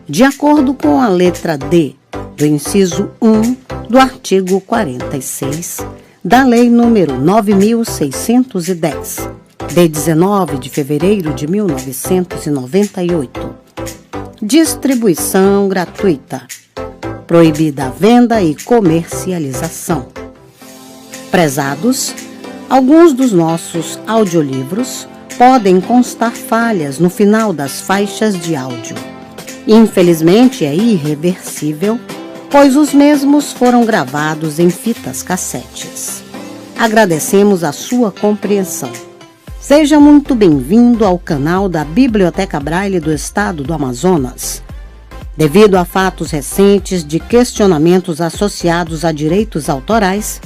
de acordo com a letra D do inciso 1 do artigo 46 da Lei nº 9.610, de 19 de fevereiro de 1998. Distribuição gratuita. Proibida a venda e comercialização. Prezados, alguns dos nossos audiolivros podem constar falhas no final das faixas de áudio. Infelizmente é irreversível, pois os mesmos foram gravados em fitas cassetes. Agradecemos a sua compreensão. Seja muito bem-vindo ao canal da Biblioteca Braille do Estado do Amazonas. Devido a fatos recentes de questionamentos associados a direitos autorais,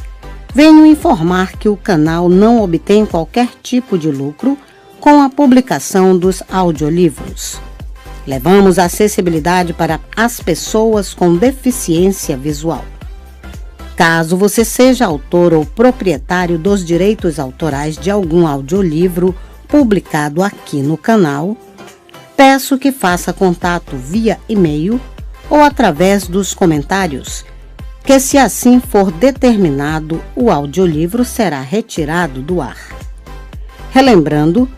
venho informar que o canal não obtém qualquer tipo de lucro com a publicação dos audiolivros. Levamos a acessibilidade para as pessoas com deficiência visual. Caso você seja autor ou proprietário dos direitos autorais de algum audiolivro publicado aqui no canal, peço que faça contato via e-mail ou através dos comentários, que se assim for determinado, o audiolivro será retirado do ar. Relembrando,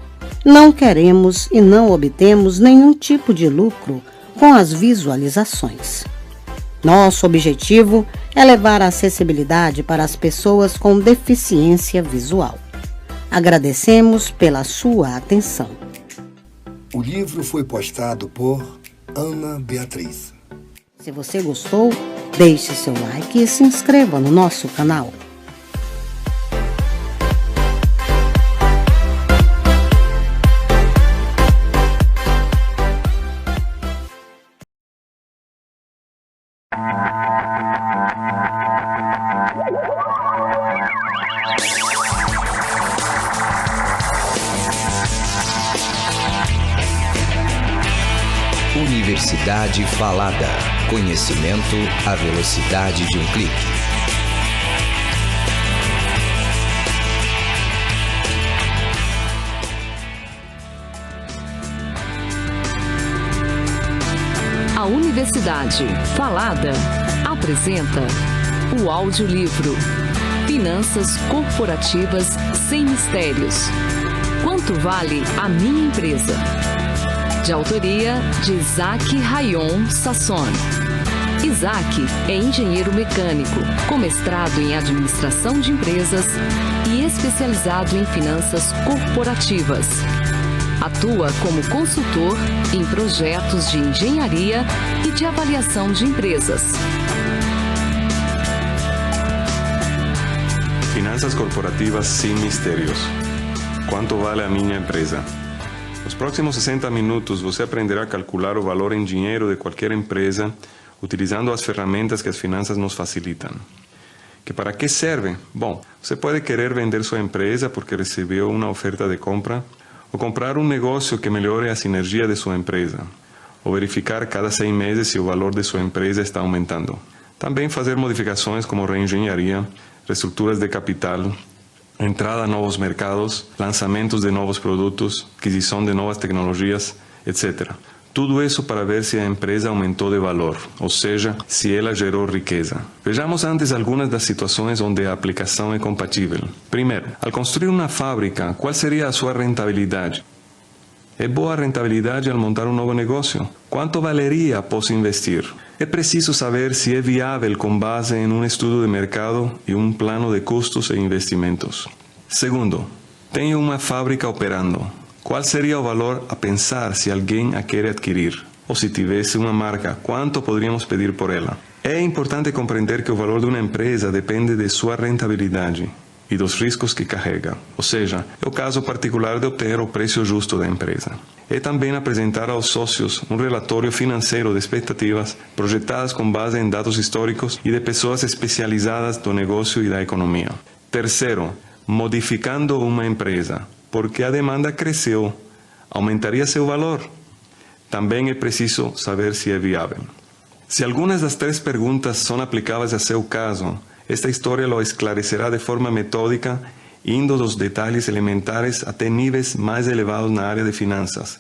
não queremos e não obtemos nenhum tipo de lucro com as visualizações. Nosso objetivo é levar a acessibilidade para as pessoas com deficiência visual. Agradecemos pela sua atenção. O livro foi postado por Ana Beatriz. Se você gostou, deixe seu like e se inscreva no nosso canal. Universidade Falada. Conhecimento à velocidade de um clique. A Universidade Falada apresenta o audiolivro Finanças Corporativas Sem Mistérios. Quanto vale a minha empresa? De autoria de Isaac Rayon Sasson. Isaac é engenheiro mecânico, com mestrado em administração de empresas e especializado em finanças corporativas. Atua como consultor em projetos de engenharia e de avaliação de empresas. Finanças corporativas sem mistérios. Quanto vale a minha empresa? Nos próximos 60 minutos você aprenderá a calcular o valor em dinheiro de qualquer empresa utilizando as ferramentas que as finanças nos facilitam. Que para que serve? Bom, você pode querer vender sua empresa porque recebeu uma oferta de compra, ou comprar um negócio que melhore a sinergia de sua empresa, ou verificar cada 6 meses se o valor de sua empresa está aumentando. Também fazer modificações como reengenharia, reestruturas de capital, entrada a novos mercados, lançamentos de novos produtos, aquisição de novas tecnologias, etc. Tudo isso para ver se a empresa aumentou de valor, ou seja, se ela gerou riqueza. Vejamos antes algumas das situações onde a aplicação é compatível. Primeiro, ao construir uma fábrica, qual seria a sua rentabilidade? É boa a rentabilidade ao montar um novo negócio? Quanto valeria após investir? É preciso saber se é viável com base em um estudo de mercado e um plano de custos e investimentos. Segundo, tenho uma fábrica operando. Qual seria o valor a pensar se alguém a quer adquirir? Ou se tivesse uma marca, quanto poderíamos pedir por ela? É importante compreender que o valor de uma empresa depende de sua rentabilidade e dos riscos que carrega, ou seja, é o caso particular de obter o preço justo da empresa. É também apresentar aos sócios um relatório financeiro de expectativas projetadas com base em dados históricos e de pessoas especializadas do negócio e da economia. Terceiro, modificando uma empresa, porque a demanda cresceu, aumentaria seu valor? Também é preciso saber se é viável. Se algumas das 3 perguntas são aplicáveis a seu caso, esta história lo esclarecerá de forma metódica, indo dos detalhes elementares até níveis mais elevados na área de finanças,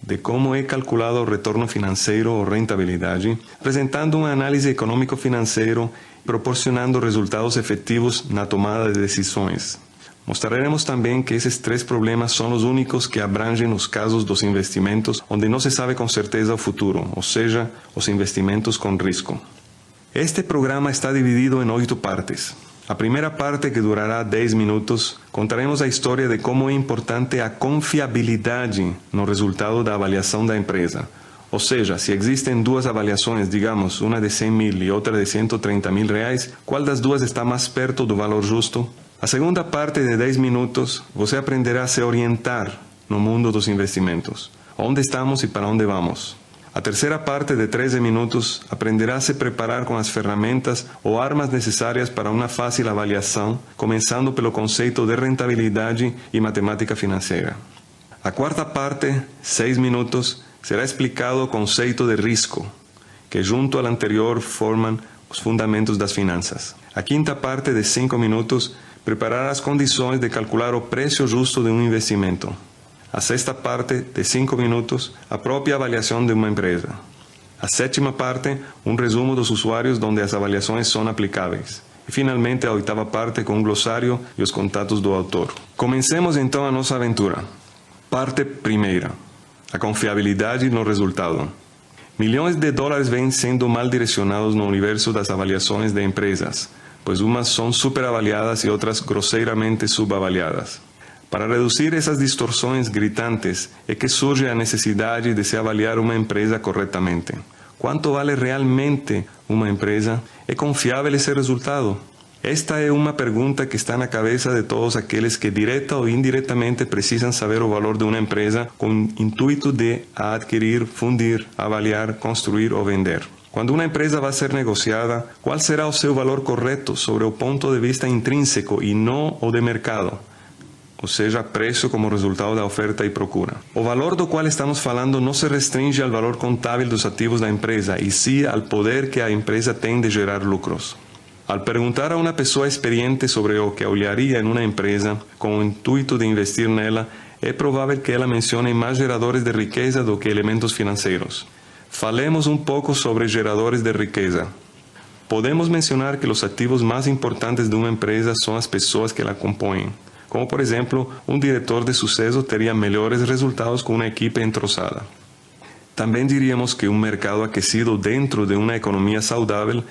de como é calculado o retorno financeiro ou rentabilidade, apresentando um análise econômico-financeiro e proporcionando resultados efetivos na tomada de decisões. Mostraremos também que esses 3 problemas são os únicos que abrangem os casos dos investimentos onde não se sabe com certeza o futuro, ou seja, os investimentos com risco. Este programa está dividido em 8 partes. A primeira parte, que durará 10 minutos, contaremos a história de como é importante a confiabilidade no resultado da avaliação da empresa. Ou seja, se existem 2 avaliações, digamos, uma de 100 mil e outra de 130 mil reais, qual das 2 está mais perto do valor justo? A segunda parte de 10 minutos, você aprenderá a se orientar no mundo dos investimentos. Onde estamos e para onde vamos. A terceira parte de 13 minutos, aprenderá a se preparar com as ferramentas ou armas necessárias para uma fácil avaliação, começando pelo conceito de rentabilidade e matemática financeira. A quarta parte, 6 minutos, será explicado o conceito de risco, que junto ao anterior formam os fundamentos das finanças. A quinta parte, de 5 minutos, preparar as condições de calcular o preço justo de um investimento. A sexta parte, de 5 minutos, a própria avaliação de uma empresa. A sétima parte, um resumo dos usuários onde as avaliações são aplicáveis. E finalmente a oitava parte com um glossário e os contatos do autor. Comencemos então a nossa aventura. Parte primeira. A confiabilidade no resultado. Milhões de dólares vêm sendo mal direcionados no universo das avaliações de empresas, pois umas são superavaliadas e outras grosseiramente subavaliadas. Para reduzir essas distorções gritantes é que surge a necessidade de se avaliar uma empresa corretamente. Quanto vale realmente uma empresa? É confiável esse resultado? Esta é uma pergunta que está na cabeça de todos aqueles que direta ou indiretamente precisam saber o valor de uma empresa com o intuito de a adquirir, fundir, avaliar, construir ou vender. Quando uma empresa vai ser negociada, qual será o seu valor correto sobre o ponto de vista intrínseco e não o de mercado? Ou seja, preço como resultado da oferta e procura. O valor do qual estamos falando não se restringe ao valor contábil dos ativos da empresa, e sim ao poder que a empresa tem de gerar lucros. Al perguntar a uma pessoa experiente sobre o que olharia em uma empresa com o intuito de investir nela, é provável que ela mencione mais geradores de riqueza do que elementos financeiros. Falemos um pouco sobre geradores de riqueza. Podemos mencionar que os ativos mais importantes de uma empresa são as pessoas que la compõem. Como, por exemplo, um diretor de sucesso teria melhores resultados com uma equipe entrosada. Também diríamos que um mercado aquecido dentro de uma economia saudável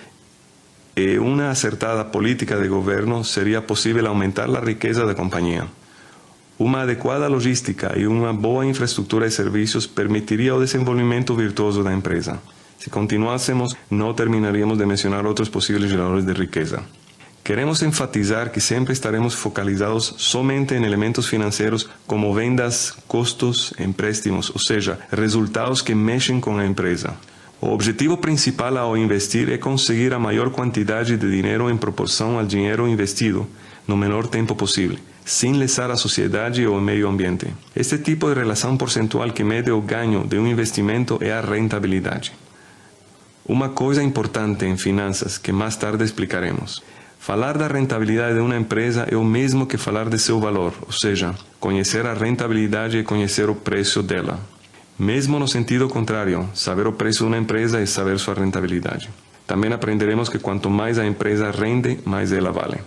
e uma acertada política de governo seria possível aumentar a riqueza da companhia. Uma adequada logística e uma boa infraestrutura de serviços permitiria o desenvolvimento virtuoso da empresa. Se continuássemos, não terminaríamos de mencionar outros possíveis geradores de riqueza. Queremos enfatizar que sempre estaremos focalizados somente em elementos financeiros como vendas, custos, empréstimos, ou seja, resultados que mexem com a empresa. O objetivo principal ao investir é conseguir a maior quantidade de dinheiro em proporção ao dinheiro investido, no menor tempo possível, sem lesar a sociedade ou o meio ambiente. Este tipo de relação percentual que mede o ganho de um investimento é a rentabilidade. Uma coisa importante em finanças que mais tarde explicaremos. Falar da rentabilidade de uma empresa é o mesmo que falar de seu valor, ou seja, conhecer a rentabilidade é conhecer o preço dela. Mesmo no sentido contrário, saber o preço de uma empresa é saber sua rentabilidade. Também aprenderemos que quanto mais a empresa rende, mais ela vale.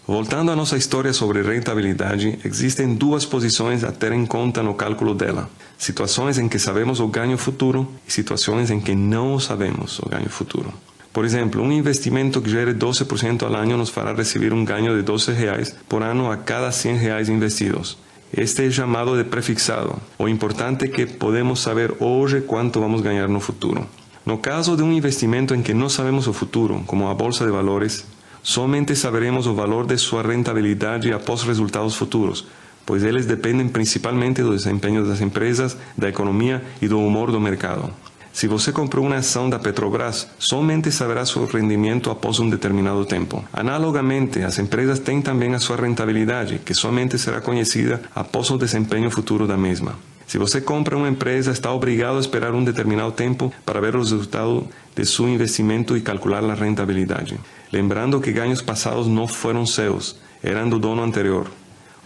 Voltando à nossa história sobre rentabilidade, existem 2 posições a ter em conta no cálculo dela. Situações em que sabemos o ganho futuro e situações em que não sabemos o ganho futuro. Por exemplo, um investimento que gere 12% ao ano nos fará receber um ganho de R$12 por ano a cada R$100 investidos. Este é chamado de prefixado. O importante é que podemos saber hoje quanto vamos ganhar no futuro. No caso de um investimento em que não sabemos o futuro, como a bolsa de valores, somente saberemos o valor de sua rentabilidade após resultados futuros, pois eles dependem principalmente do desempenho das empresas, da economia e do humor do mercado. Se você comprou uma ação da Petrobras, somente saberá seu rendimento após um determinado tempo. Analogamente, as empresas têm também a sua rentabilidade, que somente será conhecida após o desempenho futuro da mesma. Se você compra uma empresa, está obrigado a esperar um determinado tempo para ver o resultado de seu investimento e calcular a rentabilidade. Lembrando que ganhos passados não foram seus, eram do dono anterior.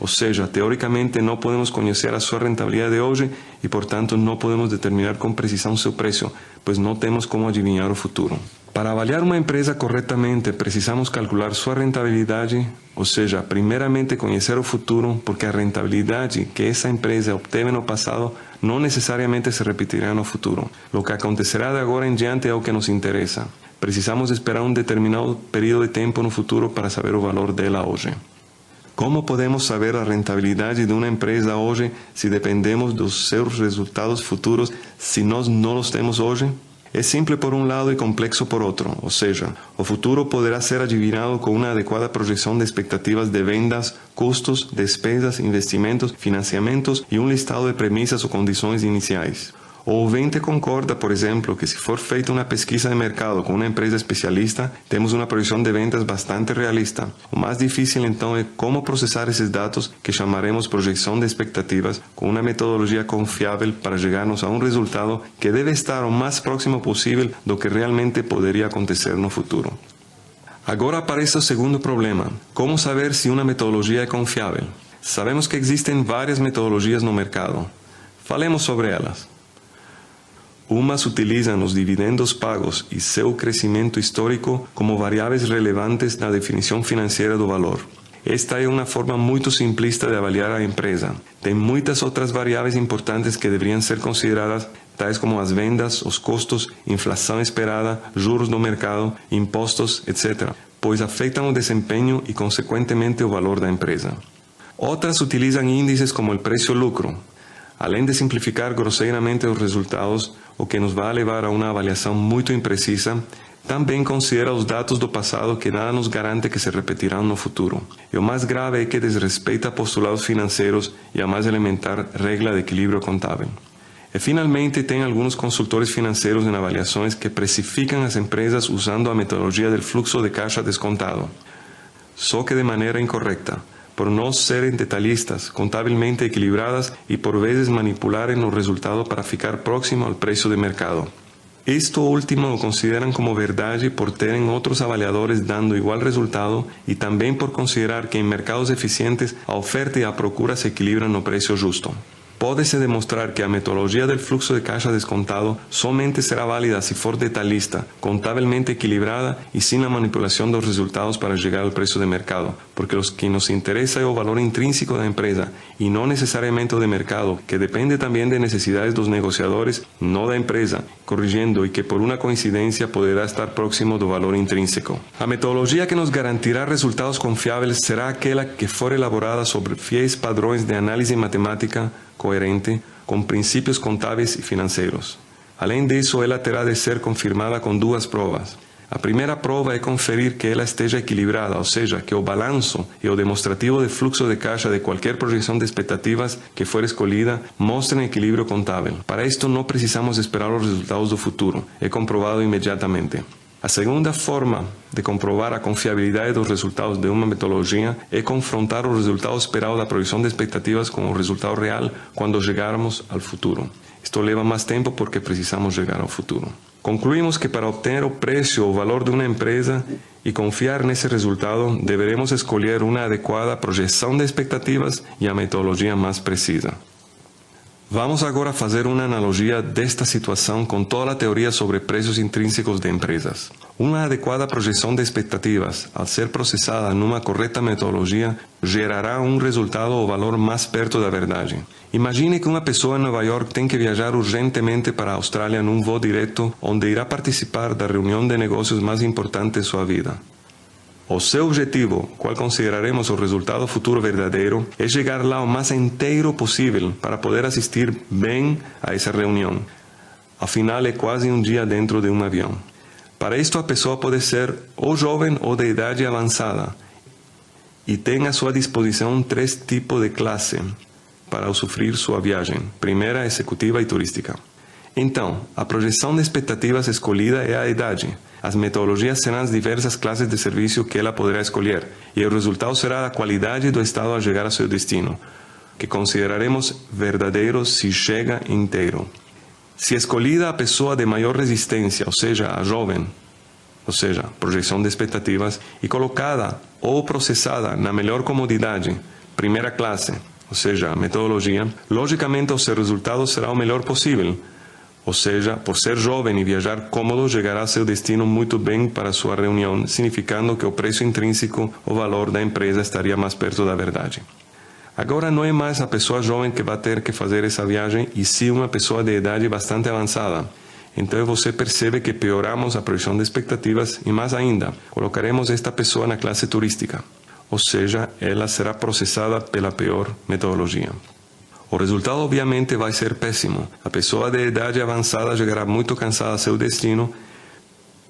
Ou seja, teoricamente não podemos conhecer a sua rentabilidade de hoje e, portanto, não podemos determinar com precisão seu preço, pois não temos como adivinhar o futuro. Para avaliar uma empresa corretamente, precisamos calcular sua rentabilidade, ou seja, primeiramente conhecer o futuro, porque a rentabilidade que essa empresa obteve no passado não necessariamente se repetirá no futuro. O que acontecerá de agora em diante é o que nos interessa. Precisamos esperar um determinado período de tempo no futuro para saber o valor dela hoje. Como podemos saber a rentabilidade de uma empresa hoje se dependemos dos seus resultados futuros se nós não os temos hoje? É simples por um lado e complexo por outro, ou seja, o futuro poderá ser adivinado com uma adequada projeção de expectativas de vendas, custos, despesas, investimentos, financiamentos e um listado de premissas ou condições iniciais. O ouvinte concorda, por exemplo, que se for feita uma pesquisa de mercado com uma empresa especialista, temos uma projeção de vendas bastante realista. O mais difícil, então, é como processar esses dados que chamaremos projeção de expectativas com uma metodologia confiável para chegarmos a um resultado que deve estar o mais próximo possível do que realmente poderia acontecer no futuro. Agora aparece o segundo problema: como saber se uma metodologia é confiável? Sabemos que existem várias metodologias no mercado. Falemos sobre elas. Umas utilizam os dividendos pagos e seu crescimento histórico como variáveis relevantes na definição financeira do valor. Esta é uma forma muito simplista de avaliar a empresa. Tem muitas outras variáveis importantes que deveriam ser consideradas, tais como as vendas, os custos, inflação esperada, juros no mercado, impostos, etc., pois afetam o desempenho e, consequentemente, o valor da empresa. Outras utilizam índices como o preço-lucro. Além de simplificar grosseiramente os resultados, o que nos vai levar a uma avaliação muito imprecisa, também considera os dados do passado que nada nos garante que se repetirão no futuro. E o mais grave é que desrespeita postulados financeiros e a mais elementar regra de equilíbrio contábil. E finalmente tem alguns consultores financeiros em avaliações que precificam as empresas usando a metodologia do fluxo de caixa descontado, só que de maneira incorreta, por não serem detalhistas, contabilmente equilibradas e por vezes manipularem o resultado para ficar próximo ao preço de mercado. Isto último o consideram como verdade por terem outros avaliadores dando igual resultado e também por considerar que em mercados eficientes a oferta e a procura se equilibram no preço justo. Pode-se demonstrar que a metodologia do fluxo de caixa descontado somente será válida se for detalhista, contabilmente equilibrada e sem a manipulação dos resultados para chegar ao preço de mercado, porque o que nos interessa é o valor intrínseco da empresa e não necessariamente o de mercado, que depende também de necessidades dos negociadores, não da empresa, corrigindo e que por uma coincidência poderá estar próximo do valor intrínseco. A metodologia que nos garantirá resultados confiáveis será aquela que for elaborada sobre fiéis padrões de análise matemática coerente com princípios contábeis e financeiros. Além disso, ela terá de ser confirmada com duas provas. A primeira prova é conferir que ela esteja equilibrada, ou seja, que o balanço e o demonstrativo de fluxo de caixa de qualquer projeção de expectativas que for escolhida mostrem equilíbrio contábil. Para isto não precisamos esperar os resultados do futuro, é comprovado imediatamente. A segunda forma de comprovar a confiabilidade dos resultados de uma metodologia é confrontar o resultado esperado da projeção de expectativas com o resultado real quando chegarmos ao futuro. Isto leva mais tempo porque precisamos chegar ao futuro. Concluímos que para obter o preço ou valor de uma empresa e confiar nesse resultado, deveremos escolher uma adequada projeção de expectativas e a metodologia mais precisa. Vamos agora fazer uma analogia desta situação com toda a teoria sobre preços intrínsecos de empresas. Uma adequada projeção de expectativas, ao ser processada numa correta metodologia, gerará um resultado ou valor mais perto da verdade. Imagine que uma pessoa em Nova York tem que viajar urgentemente para a Austrália num voo direto, onde irá participar da reunião de negócios mais importante de sua vida. O seu objetivo, qual consideraremos o resultado futuro verdadeiro, é chegar lá o mais inteiro possível para poder assistir bem a essa reunião. Afinal, é quase um dia dentro de um avião. Para isto, a pessoa pode ser ou jovem ou de idade avançada e tem à sua disposição 3 tipos de classe para usufruir sua viagem: primeira, executiva e turística. Então, a projeção de expectativas escolhida é a idade. As metodologias serão as diversas classes de serviço que ela poderá escolher, e o resultado será a qualidade do estado ao chegar ao seu destino, que consideraremos verdadeiro se chega inteiro. Se escolhida a pessoa de maior resistência, ou seja, a jovem, ou seja, projeção de expectativas, e colocada ou processada na melhor comodidade, primeira classe, ou seja, a metodologia, logicamente o seu resultado será o melhor possível. Ou seja, por ser jovem e viajar cômodo, chegará a seu destino muito bem para sua reunião, significando que o preço intrínseco, o valor da empresa, estaria mais perto da verdade. Agora não é mais a pessoa jovem que vai ter que fazer essa viagem, e sim uma pessoa de idade bastante avançada. Então você percebe que pioramos a projeção de expectativas e, mais ainda, colocaremos esta pessoa na classe turística. Ou seja, ela será processada pela pior metodologia. O resultado obviamente vai ser péssimo. A pessoa de idade avançada chegará muito cansada a seu destino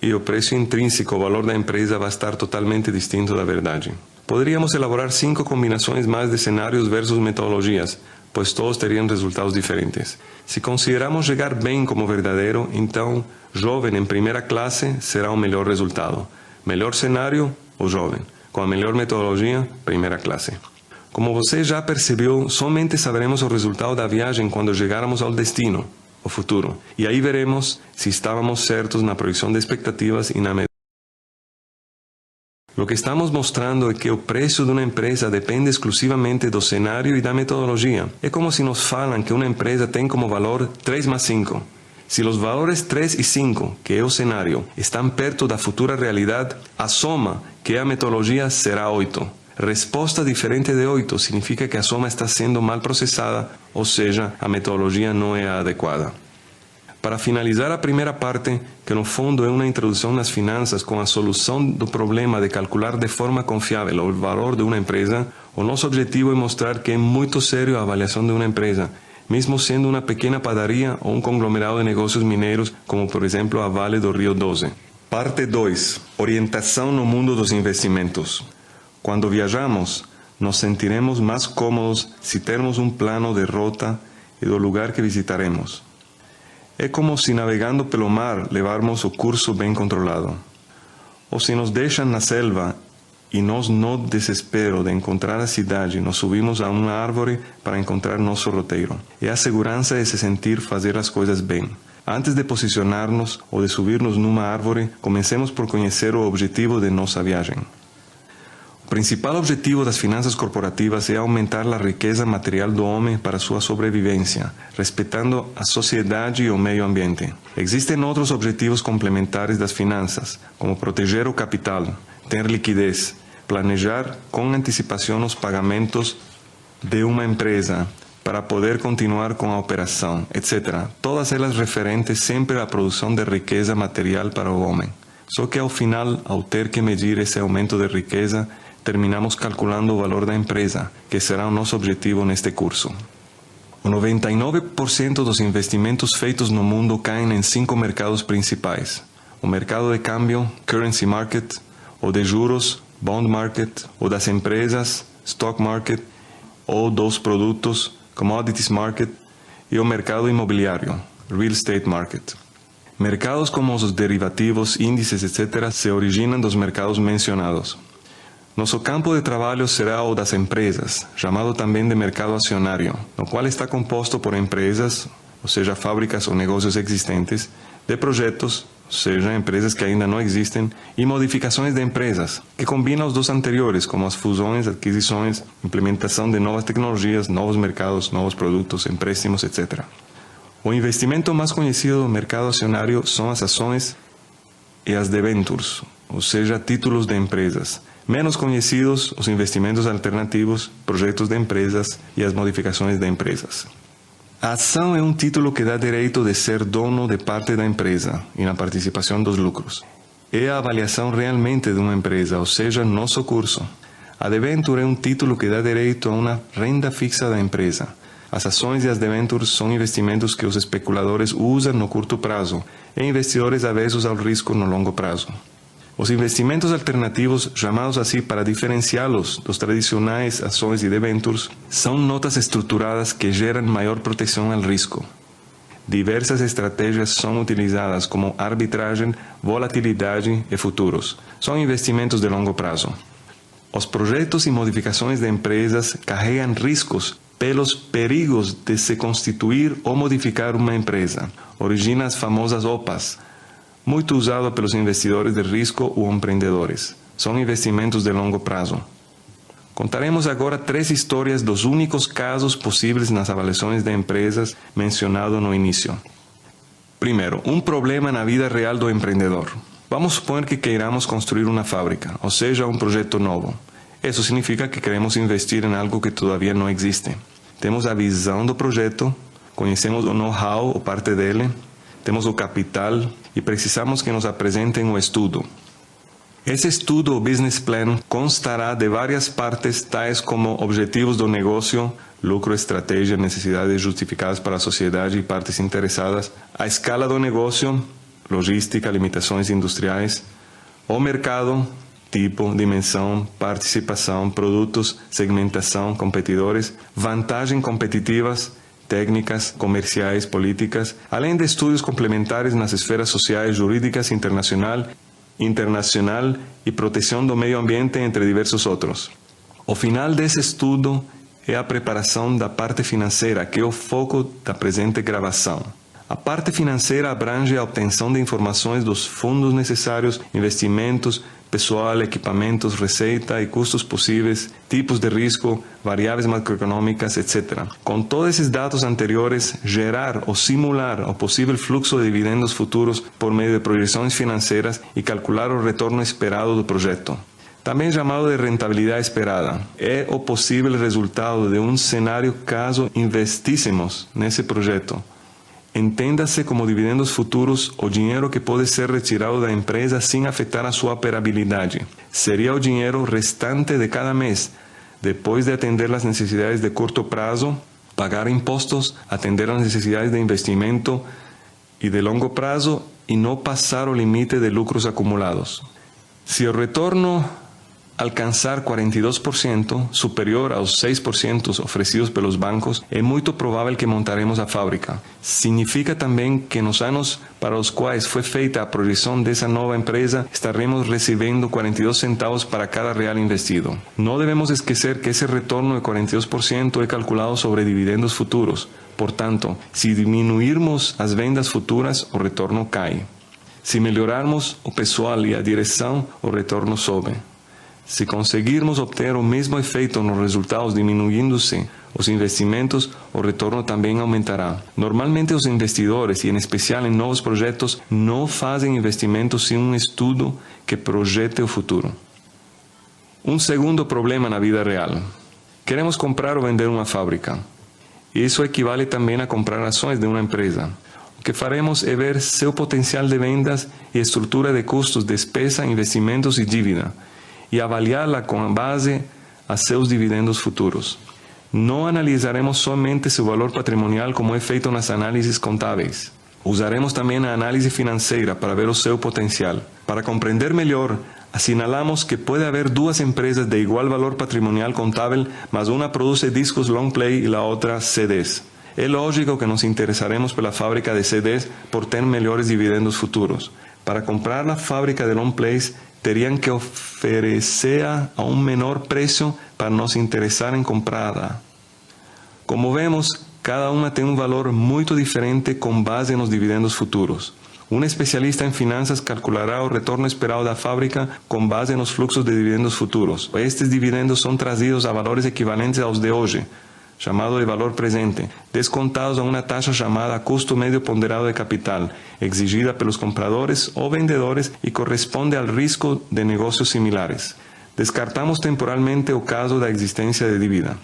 e o preço intrínseco, o valor da empresa, vai estar totalmente distinto da verdade. Poderíamos elaborar 5 combinações mais de cenários versus metodologias, pois todos teriam resultados diferentes. Se consideramos chegar bem como verdadeiro, então jovem em primeira classe será o melhor resultado. Melhor cenário, o jovem. Com a melhor metodologia, primeira classe. Como você já percebeu, somente saberemos o resultado da viagem quando chegarmos ao destino, o futuro. E aí veremos se estávamos certos na projeção de expectativas e na metodologia. O que estamos mostrando é que o preço de uma empresa depende exclusivamente do cenário e da metodologia. É como se nos falam que uma empresa tem como valor 3 mais 5. Se os valores 3 e 5, que é o cenário, estão perto da futura realidade, a soma, que é a metodologia, será 8. Resposta diferente de 8 significa que a soma está sendo mal processada, ou seja, a metodologia não é a adequada. Para finalizar a primeira parte, que no fundo é uma introdução nas finanças com a solução do problema de calcular de forma confiável o valor de uma empresa, o nosso objetivo é mostrar que é muito sério a avaliação de uma empresa, mesmo sendo uma pequena padaria ou um conglomerado de negócios mineiros, como por exemplo a Vale do Rio Doce. Parte 2. Orientação no mundo dos investimentos. Quando viajamos, nos sentiremos mais cômodos se termos um plano de rota e do lugar que visitaremos. É como se navegando pelo mar levarmos o curso bem controlado. Ou se nos deixam na selva e nós, no desespero de encontrar a cidade, nos subimos a uma árvore para encontrar nosso roteiro. É a segurança de se sentir fazer as coisas bem. Antes de posicionar-nos ou de subir-nos numa árvore, comecemos por conhecer o objetivo de nossa viagem. O principal objetivo das finanças corporativas é aumentar a riqueza material do homem para sua sobrevivência, respeitando a sociedade e o meio ambiente. Existem outros objetivos complementares das finanças, como proteger o capital, ter liquidez, planejar com antecipação os pagamentos de uma empresa para poder continuar com a operação, etc. Todas elas referentes sempre à produção de riqueza material para o homem. Só que ao final, ao ter que medir esse aumento de riqueza, terminamos calculando o valor da empresa, que será o nosso objetivo neste curso. O 99% dos investimentos feitos no mundo caem em 5 mercados principais. O mercado de câmbio, currency market, o de juros, bond market, o das empresas, stock market, ou dos produtos, commodities market, e o mercado imobiliário, real estate market. Mercados como os derivativos, índices, etc., se originam dos mercados mencionados. Nosso campo de trabalho será o das empresas, chamado também de mercado acionário, no qual está composto por empresas, ou seja, fábricas ou negócios existentes, de projetos, ou seja, empresas que ainda não existem, e modificações de empresas, que combinam os dos anteriores, como as fusões, aquisições, implementação de novas tecnologias, novos mercados, novos produtos, empréstimos, etc. O investimento mais conhecido do mercado acionário são as ações e as debentures, ou seja, títulos de empresas. Menos conhecidos, os investimentos alternativos, projetos de empresas e as modificações de empresas. A ação é um título que dá direito de ser dono de parte da empresa e na participação dos lucros. É a avaliação realmente de uma empresa, ou seja, nosso curso. A debenture é um título que dá direito a uma renda fixa da empresa. As ações e as debentures são investimentos que os especuladores usam no curto prazo e investidores avessos ao risco no longo prazo. Os investimentos alternativos, chamados assim para diferenciá-los dos tradicionais ações e debentures, são notas estruturadas que geram maior proteção ao risco. Diversas estratégias são utilizadas como arbitragem, volatilidade e futuros. São investimentos de longo prazo. Os projetos e modificações de empresas carregam riscos pelos perigos de se constituir ou modificar uma empresa. Origina as famosas OPAs, muito usado pelos investidores de risco ou empreendedores. São investimentos de longo prazo. Contaremos agora 3 histórias dos únicos casos possíveis nas avaliações de empresas mencionado no início. Primeiro, um problema na vida real do empreendedor. Vamos supor que queiramos construir uma fábrica, ou seja, um projeto novo. Isso significa que queremos investir em algo que todavia não existe. Temos a visão do projeto, conhecemos o know-how ou parte dele, temos o capital e precisamos que nos apresentem o estudo. Esse estudo ou business plan constará de várias partes, tais como objetivos do negócio, lucro, estratégia, necessidades justificadas para a sociedade e partes interessadas, a escala do negócio, logística, limitações industriais, o mercado, tipo, dimensão, participação, produtos, segmentação, competidores, vantagens competitivas, técnicas, comerciais, políticas, além de estudos complementares nas esferas sociais, jurídicas, internacional e proteção do meio ambiente, entre diversos outros. O final desse estudo é a preparação da parte financeira, que é o foco da presente gravação. A parte financeira abrange a obtenção de informações dos fundos necessários, investimentos, pessoal, equipamentos, receita e custos possíveis, tipos de risco, variáveis macroeconômicas, etc. Com todos esses dados anteriores, gerar ou simular o possível fluxo de dividendos futuros por meio de projeções financeiras e calcular o retorno esperado do projeto. Também chamado de rentabilidade esperada, é o possível resultado de um cenário caso investíssemos nesse projeto. Entenda-se como dividendos futuros o dinheiro que pode ser retirado da empresa sem afetar a sua operabilidade. Seria o dinheiro restante de cada mês, depois de atender as necessidades de curto prazo, pagar impostos, atender as necessidades de investimento e de longo prazo e não passar o limite de lucros acumulados. Se o retorno alcançar 42%, superior aos 6% oferecidos pelos bancos, é muito provável que montaremos a fábrica. Significa também que nos anos para os quais foi feita a projeção dessa nova empresa, estaremos recebendo 42 centavos para cada real investido. Não devemos esquecer que esse retorno de 42% é calculado sobre dividendos futuros. Portanto, se diminuirmos as vendas futuras, o retorno cai. Se melhorarmos o pessoal e a direção, o retorno sobe. Se conseguirmos obter o mesmo efeito nos resultados diminuindo-se os investimentos, o retorno também aumentará. Normalmente os investidores, e em especial em novos projetos, não fazem investimentos sem um estudo que projete o futuro. Um segundo problema na vida real. Queremos comprar ou vender uma fábrica. Isso equivale também a comprar ações de uma empresa. O que faremos é ver seu potencial de vendas e estrutura de custos, despesa, investimentos e dívida, e avaliá-la com base a seus dividendos futuros. Não analisaremos somente seu valor patrimonial como é feito nas análises contábeis. Usaremos também a análise financeira para ver o seu potencial. Para compreender melhor, assinalamos que pode haver duas empresas de igual valor patrimonial contábil, mas uma produz discos long play e a outra CDs. É lógico que nos interessaremos pela fábrica de CDs por ter melhores dividendos futuros. Para comprar a fábrica de long plays, teriam que oferecer a um menor preço para nos interessar em comprá-la. Como vemos, cada uma tem um valor muito diferente com base nos dividendos futuros. Um especialista em finanças calculará o retorno esperado da fábrica com base nos fluxos de dividendos futuros. Estes dividendos são trazidos a valores equivalentes aos de hoje, chamado de valor presente, descontados a uma taxa chamada custo médio ponderado de capital, exigida pelos compradores ou vendedores e corresponde ao risco de negócios similares. Descartamos temporalmente o caso da existência de dívida.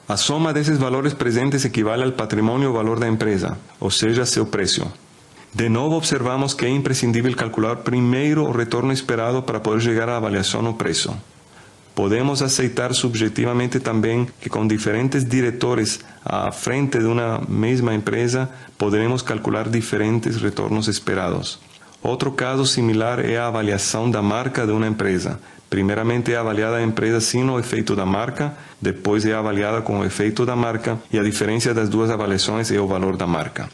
A soma desses valores presentes equivale ao patrimônio ou valor da empresa, ou seja, seu preço. De novo, observamos que é imprescindível calcular primeiro o retorno esperado para poder chegar à avaliação no preço. Podemos aceitar subjetivamente também que com diferentes diretores à frente de uma mesma empresa, poderemos calcular diferentes retornos esperados. Outro caso similar é a avaliação da marca de uma empresa. Primeiramente é avaliada a empresa sem o efeito da marca, depois é avaliada com o efeito da marca e a diferença das duas avaliações é o valor da marca.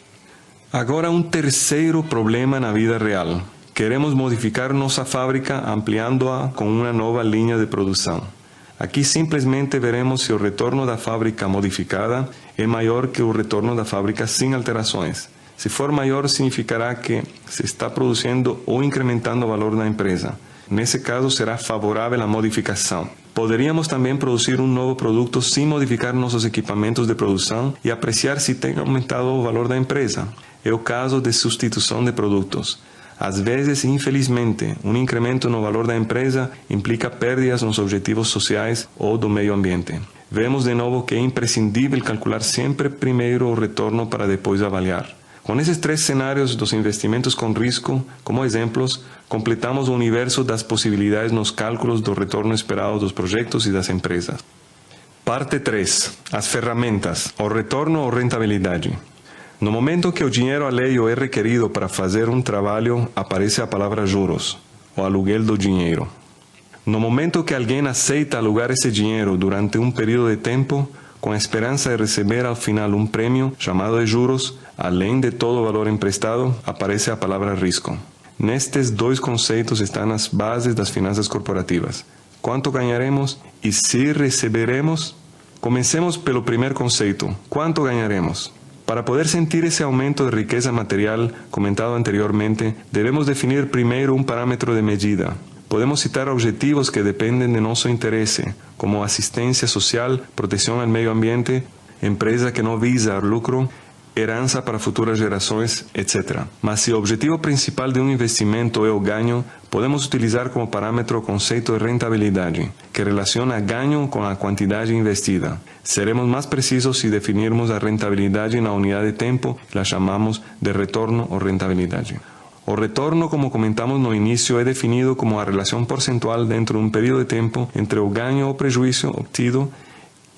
Agora, um terceiro problema na vida real. Queremos modificar nossa fábrica ampliando-a com uma nova linha de produção. Aqui simplesmente veremos se o retorno da fábrica modificada é maior que o retorno da fábrica sem alterações. Se for maior, significará que se está produzindo ou incrementando o valor da empresa. Nesse caso, será favorável a modificação. Poderíamos também produzir um novo produto sem modificar nossos equipamentos de produção e apreciar se tem aumentado o valor da empresa. É o caso de substituição de produtos. Às vezes, infelizmente, um incremento no valor da empresa implica perdas nos objetivos sociais ou do meio ambiente. Vemos de novo que é imprescindível calcular sempre primeiro o retorno para depois avaliar. Com esses 3 cenários dos investimentos com risco, como exemplos, completamos o universo das possibilidades nos cálculos do retorno esperado dos projetos e das empresas. Parte 3. As ferramentas, o retorno ou rentabilidade. No momento que o dinheiro alheio é requerido para fazer um trabalho, aparece a palavra juros, o aluguel do dinheiro. No momento que alguém aceita alugar esse dinheiro durante um período de tempo, com a esperança de receber ao final um prêmio chamado de juros, além de todo o valor emprestado, aparece a palavra risco. Nestes 2 conceitos estão as bases das finanças corporativas. Quanto ganharemos e se receberemos? Comecemos pelo primeiro conceito. Quanto ganharemos? Para poder sentir esse aumento de riqueza material comentado anteriormente, devemos definir primeiro um parâmetro de medida. Podemos citar objetivos que dependem de nosso interesse, como assistência social, proteção ao meio ambiente, empresa que não visa lucro, herança para futuras gerações, etc. Mas se o objetivo principal de um investimento é o ganho, podemos utilizar como parâmetro o conceito de rentabilidade, que relaciona ganho com a quantidade investida. Seremos mais precisos se definirmos a rentabilidade na unidade de tempo, que la chamamos de retorno ou rentabilidade. O retorno, como comentamos no início, é definido como a relação percentual dentro de um período de tempo entre o ganho ou prejuízo obtido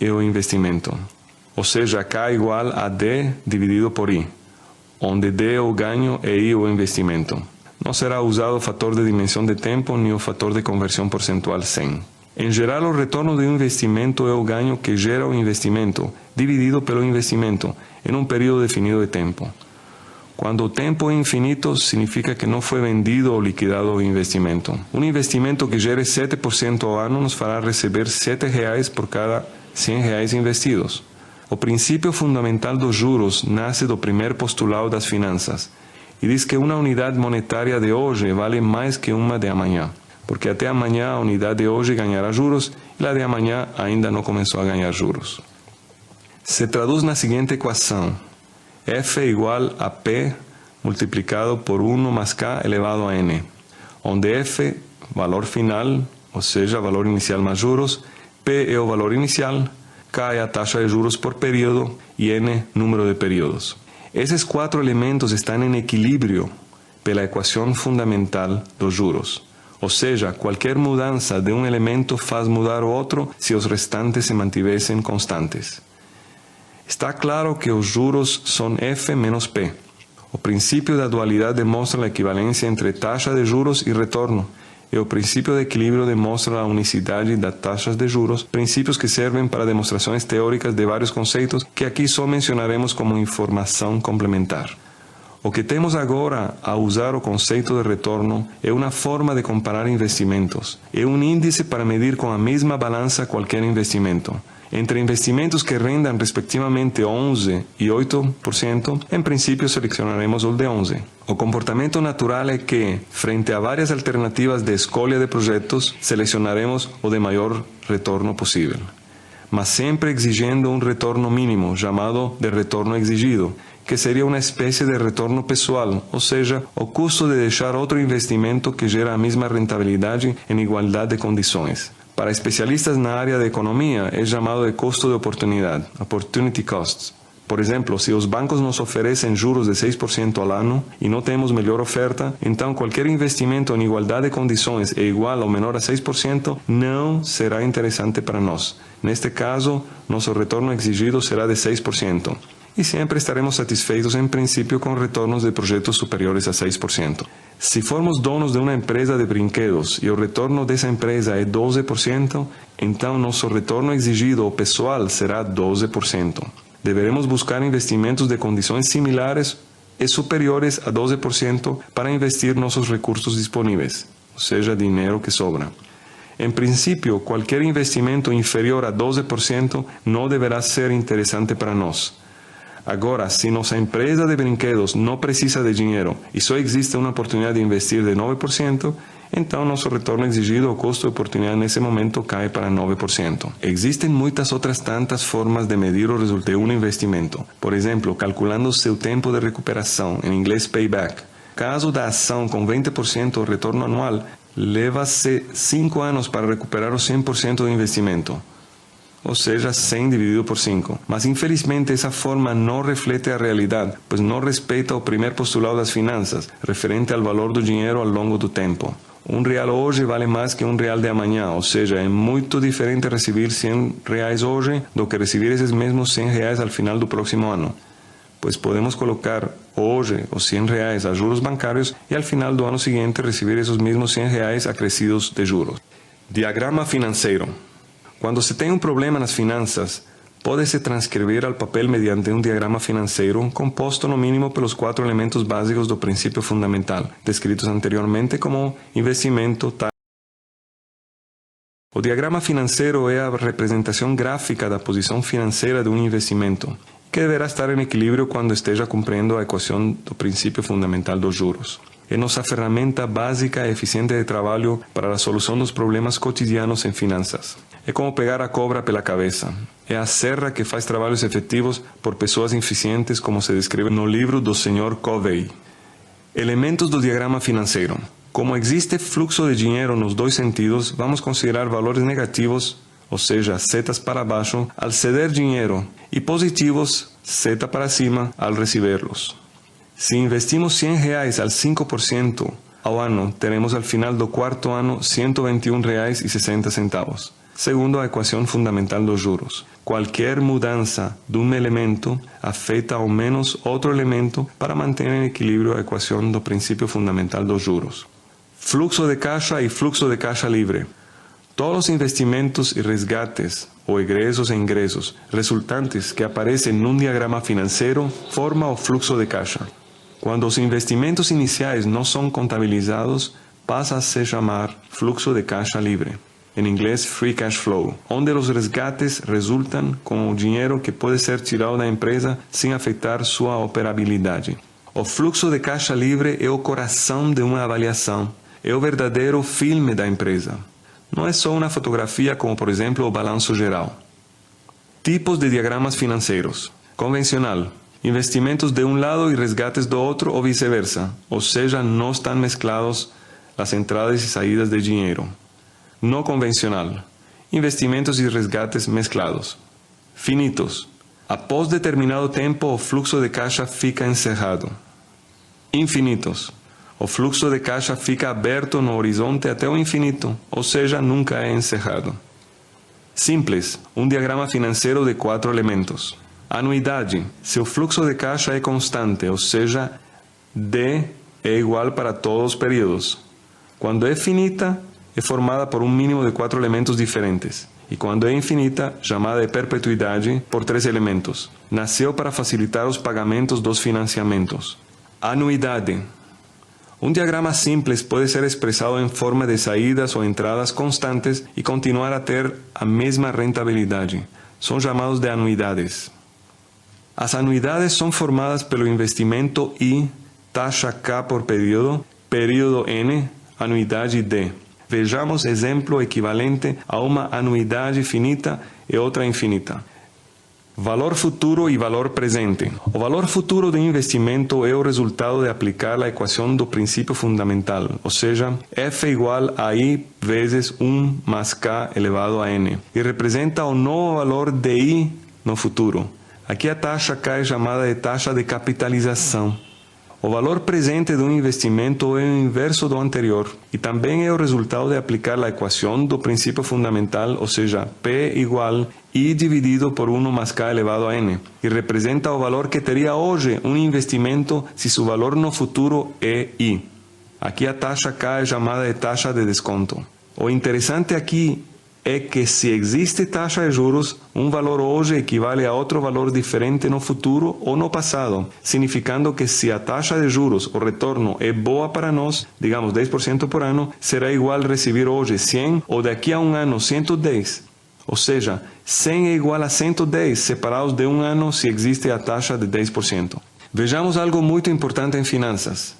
e o investimento. Ou seja, K igual a D dividido por I, onde D é o ganho e I o investimento. Não será usado o fator de dimensão de tempo nem o fator de conversão percentual 100. Em geral, o retorno de um investimento é o ganho que gera o investimento, dividido pelo investimento, em um período definido de tempo. Quando o tempo é infinito, significa que não foi vendido ou liquidado o investimento. Um investimento que gere 7% ao ano nos fará receber R$ 7 por cada R$ 100 investidos. O princípio fundamental dos juros nasce do primeiro postulado das finanças e diz que uma unidade monetária de hoje vale mais que uma de amanhã, porque até amanhã a unidade de hoje ganhará juros e a de amanhã ainda não começou a ganhar juros. Se traduz na seguinte equação: F é igual a P multiplicado por 1 mais K elevado a N, onde F, valor final, ou seja, valor inicial mais juros, P é o valor inicial, K é a taxa de juros por período e N, número de períodos. Esses 4 elementos estão em equilíbrio pela equação fundamental dos juros. Ou seja, qualquer mudança de um elemento faz mudar o outro se os restantes se mantivessem constantes. Está claro que os juros são F menos P. O princípio da dualidade demonstra a equivalência entre taxa de juros e retorno, e o princípio de equilíbrio demonstra a unicidade das taxas de juros, princípios que servem para demonstrações teóricas de vários conceitos que aqui só mencionaremos como informação complementar. O que temos agora a usar o conceito de retorno é uma forma de comparar investimentos. É um índice para medir com a mesma balança qualquer investimento. Entre investimentos que rendam respectivamente 11% e 8%, em princípio selecionaremos o de 11%. O comportamento natural é que, frente a várias alternativas de escolha de projetos, selecionaremos o de maior retorno possível, mas sempre exigindo um retorno mínimo, chamado de retorno exigido, que seria uma espécie de retorno pessoal, ou seja, o custo de deixar outro investimento que gera a mesma rentabilidade em igualdade de condições. Para especialistas na área de economia, é chamado de custo de oportunidade, opportunity costs. Por exemplo, se os bancos nos oferecem juros de 6% ao ano e não temos melhor oferta, então qualquer investimento em igualdade de condições é igual ou menor a 6%, não será interessante para nós. Neste caso, nosso retorno exigido será de 6%. E sempre estaremos satisfeitos, em princípio, com retornos de projetos superiores a 6%. Se formos donos de uma empresa de brinquedos e o retorno dessa empresa é 12%, então nosso retorno exigido ou pessoal será 12%. Deveremos buscar investimentos de condições similares e superiores a 12% para investir nossos recursos disponíveis, ou seja, dinheiro que sobra. Em princípio, qualquer investimento inferior a 12% não deverá ser interessante para nós. Agora, se nossa empresa de brinquedos não precisa de dinheiro e só existe uma oportunidade de investir de 9%, então nosso retorno exigido ou custo de oportunidade nesse momento cai para 9%. Existem muitas outras tantas formas de medir o resultado de um investimento. Por exemplo, calculando seu tempo de recuperação, em inglês payback. Caso da ação com 20% de retorno anual, leva-se 5 anos para recuperar o 100% do investimento. Ou seja, 100 dividido por 5. Mas infelizmente essa forma não reflete a realidade, pois não respeita o primeiro postulado das finanças, referente ao valor do dinheiro ao longo do tempo. Um real hoje vale mais que um real de amanhã, ou seja, é muito diferente receber 100 reais hoje do que receber esses mesmos 100 reais ao final do próximo ano. Pois podemos colocar hoje os 100 reais a juros bancários e ao final do ano seguinte receber esses mesmos 100 reais acrescidos de juros. Diagrama financeiro. Quando se tem um problema nas finanças, pode-se transcrever ao papel mediante um diagrama financeiro composto no mínimo pelos 4 elementos básicos do princípio fundamental, descritos anteriormente como investimento, taxa. O diagrama financeiro é a representação gráfica da posição financeira de um investimento, que deverá estar em equilíbrio quando esteja cumprindo a equação do princípio fundamental dos juros. É nossa ferramenta básica e eficiente de trabalho para a solução dos problemas cotidianos em finanças. É como pegar a cobra pela cabeça. É a serra que faz trabalhos efetivos por pessoas eficientes, como se descreve no livro do Sr. Covey. Elementos do diagrama financeiro. Como existe fluxo de dinheiro nos dois sentidos, vamos considerar valores negativos, ou seja, setas para baixo, ao ceder dinheiro, e positivos, seta para cima, ao recebê-los. Se investimos 100 reais al 5% ao ano, teremos al final do quarto ano R$ 121,60, segundo a equação fundamental dos juros. Qualquer mudança de um elemento afeta ao menos outro elemento para manter em equilíbrio a equação do princípio fundamental dos juros. Fluxo de caixa e fluxo de caixa livre. Todos os investimentos e resgates, ou egressos e ingressos, resultantes que aparecem num diagrama financeiro, formam o fluxo de caixa. Quando os investimentos iniciais não são contabilizados, passa a se chamar fluxo de caixa livre, em inglês free cash flow, onde os resgates resultam com o dinheiro que pode ser tirado da empresa sem afetar sua operabilidade. O fluxo de caixa livre é o coração de uma avaliação, é o verdadeiro filme da empresa. Não é só uma fotografia como, por exemplo, o balanço geral. Tipos de diagramas financeiros. Convencional. Investimentos de um lado e resgates do outro ou vice-versa, ou seja, não estão mesclados as entradas e saídas de dinheiro. Não convencional. Investimentos e resgates mesclados. Finitos. Após determinado tempo, o fluxo de caixa fica encerrado. Infinitos. O fluxo de caixa fica aberto no horizonte até o infinito, ou seja, nunca é encerrado. Simples. Um diagrama financeiro de 4 elementos. Anuidade. Se o fluxo de caixa é constante, ou seja, D é igual para todos os períodos. Quando é finita, é formada por um mínimo de 4 elementos diferentes. E quando é infinita, chamada de perpetuidade, por 3 elementos. Nasceu para facilitar os pagamentos dos financiamentos. Anuidade. Um diagrama simples pode ser expressado em forma de saídas ou entradas constantes e continuar a ter a mesma rentabilidade. São chamados de anuidades. As anuidades são formadas pelo investimento I, taxa K por período N, anuidade D. Vejamos exemplo equivalente a uma anuidade finita e outra infinita. Valor futuro e valor presente. O valor futuro de investimento é o resultado de aplicar a equação do princípio fundamental, ou seja, F igual a I vezes 1 mais K elevado a N, e representa o novo valor de I no futuro. Aqui a taxa K é chamada de taxa de capitalização. O valor presente de um investimento é o inverso do anterior e também é o resultado de aplicar a equação do princípio fundamental, ou seja, P igual I dividido por 1 mais K elevado a N, e representa o valor que teria hoje um investimento se seu valor no futuro é I. Aqui a taxa K é chamada de taxa de desconto. O interessante aqui é que se existe taxa de juros, um valor hoje equivale a outro valor diferente no futuro ou no passado, significando que se a taxa de juros, o retorno, é boa para nós, digamos 10% por ano, será igual receber hoje 100 ou daqui a um ano 110. Ou seja, 100 é igual a 110 separados de um ano se existe a taxa de 10%. Vejamos algo muito importante em finanças.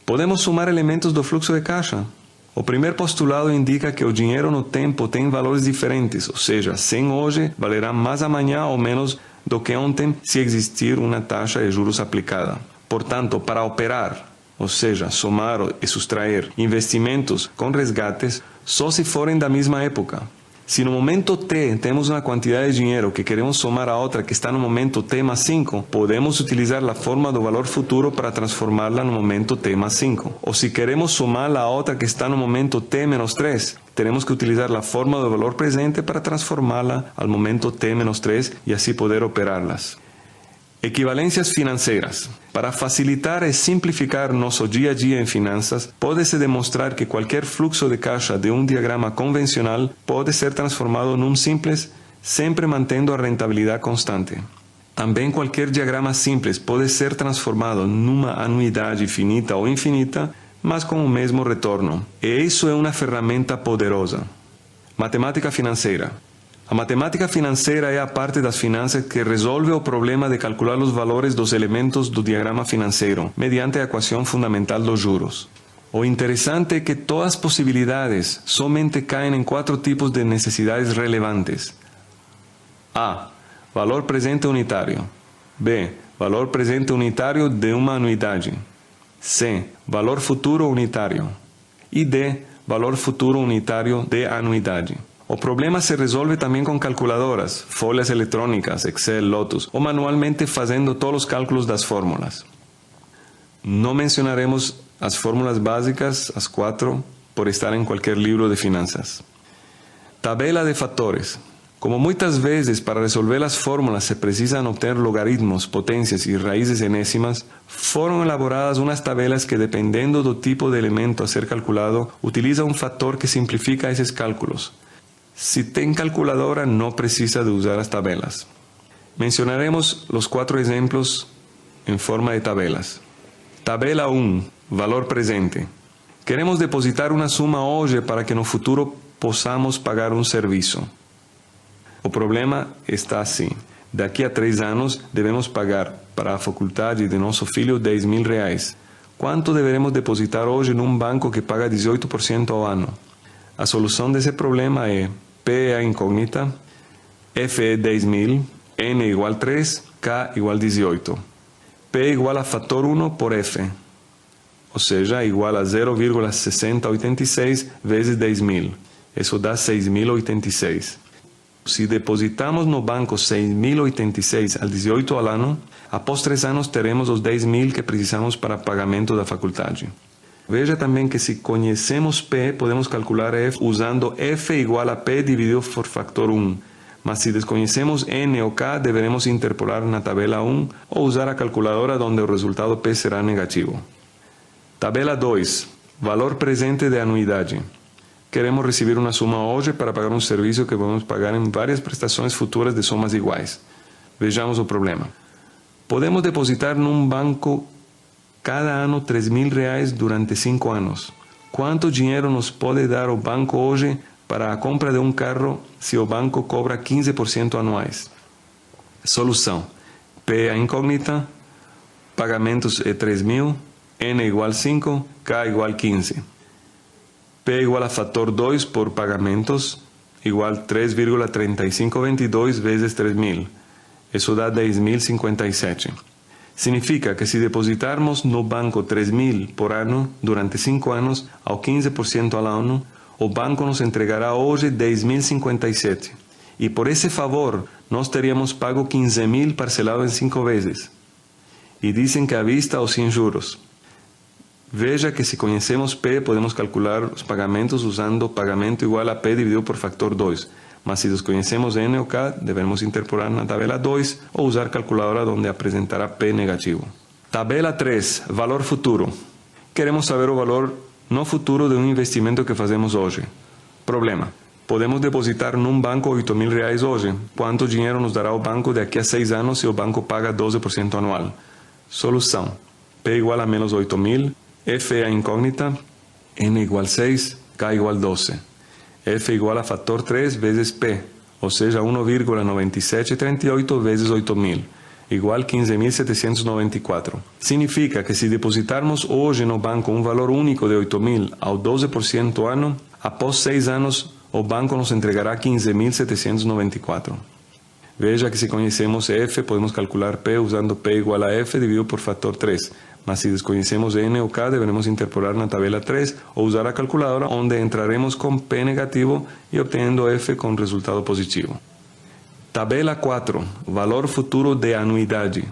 Podemos somar elementos do fluxo de caixa. O primeiro postulado indica que o dinheiro no tempo tem valores diferentes, ou seja, 100 hoje valerá mais amanhã ou menos do que ontem se existir uma taxa de juros aplicada. Portanto, para operar, ou seja, somar e sustrair investimentos com resgates, só se forem da mesma época. Se no momento T temos uma quantidade de dinheiro que queremos somar a outra que está no momento T mais 5, podemos utilizar a forma do valor futuro para transformá-la no momento T mais 5. Ou se queremos somá-la a outra que está no momento T menos 3, teremos que utilizar a forma do valor presente para transformá-la ao momento T menos 3 e assim poder operá-las. Equivalências financeiras. Para facilitar e simplificar nosso dia a dia em finanças, pode-se demonstrar que qualquer fluxo de caixa de um diagrama convencional pode ser transformado num simples, sempre mantendo a rentabilidade constante. Também qualquer diagrama simples pode ser transformado numa anuidade finita ou infinita, mas com o mesmo retorno. E isso é uma ferramenta poderosa. Matemática financeira. A matemática financeira é a parte das finanças que resolve o problema de calcular os valores dos elementos do diagrama financeiro, mediante a equação fundamental dos juros. O interessante é que todas as possibilidades somente caem em 4 tipos de necessidades relevantes. A. Valor presente unitário. B. Valor presente unitário de uma anuidade. C. Valor futuro unitário. E D. Valor futuro unitário de anuidade. O problema se resolve também com calculadoras, folhas eletrônicas, Excel, Lotus, ou manualmente fazendo todos os cálculos das fórmulas. Não mencionaremos as fórmulas básicas, as 4, por estar em qualquer livro de finanças. Tabela de fatores. Como muitas vezes para resolver as fórmulas se precisam obter logaritmos, potências e raízes enésimas, foram elaboradas umas tabelas que, dependendo do tipo de elemento a ser calculado, utilizam um fator que simplifica esses cálculos. Si tem calculadora, no precisa de usar las tabelas. Mencionaremos los 4 ejemplos en forma de tabelas. Tabela 1. Valor presente. Queremos depositar una suma hoje para que no futuro possamos pagar un serviço. O problema está assim. Daqui a 3 anos, devemos pagar para a faculdade de nosso filho R$10.000. Quanto deveremos depositar hoje num banco que paga 18% ao ano? A solução desse problema é P é a incógnita, F é 10.000, N igual 3, K igual 18. P igual a fator 1 por F, ou seja, igual a 0,6086 vezes 10.000. Isso dá 6.086. Se depositamos no banco 6.086 al 18 ao ano, após 3 anos teremos os 10.000 que precisamos para pagamento da faculdade. Veja também que se conhecemos P, podemos calcular F usando F igual a P dividido por factor 1. Mas se desconhecemos N ou K, deveremos interpolar na tabela 1 ou usar a calculadora onde o resultado P será negativo. Tabela 2. Valor presente de anuidade. Queremos receber uma suma hoje para pagar um serviço que vamos pagar em várias prestações futuras de somas iguais. Vejamos o problema. Podemos depositar num banco cada ano R$3.000 durante 5 anos. Quanto dinheiro nos pode dar o banco hoje para a compra de um carro se o banco cobra 15% anuais? Solução. P é a incógnita, pagamentos é 3.000, N igual 5, K igual 15. P igual a fator 2 por pagamentos, igual 3,3522 vezes 3.000. Isso dá 10.057. Significa que se depositarmos no banco 3.000 por ano durante 5 anos, ao 15% ao ano, o banco nos entregará hoje 10.057. E por esse favor, nós teríamos pago 15.000 parcelado em 5 vezes. E dizem que à vista ou sem juros. Veja que se conhecemos P, podemos calcular os pagamentos usando pagamento igual a P dividido por factor 2. Mas se desconhecemos N ou K, devemos interpolar na tabela 2 ou usar calculadora onde apresentará P negativo. Tabela 3. Valor futuro. Queremos saber o valor no futuro de um investimento que fazemos hoje. Problema. Podemos depositar num banco R$8.000 hoje. Quanto dinheiro nos dará o banco daqui a 6 anos se o banco paga 12% anual? Solução. P igual a menos 8.000, F é a incógnita, N igual 6, K igual 12. F igual a fator 3 vezes P, ou seja, 1,9738 vezes 8.000. igual 15.794. Significa que se depositarmos hoje no banco um valor único de 8.000 ao 12% ano, após 6 anos o banco nos entregará 15.794. Veja que se conhecemos F, podemos calcular P usando P igual a F dividido por fator 3. Mas se desconhecemos N ou K, deveremos interpolar na tabela 3 ou usar a calculadora, onde entraremos com P negativo e obtendo F com resultado positivo. Tabela 4. Valor futuro de anuidade.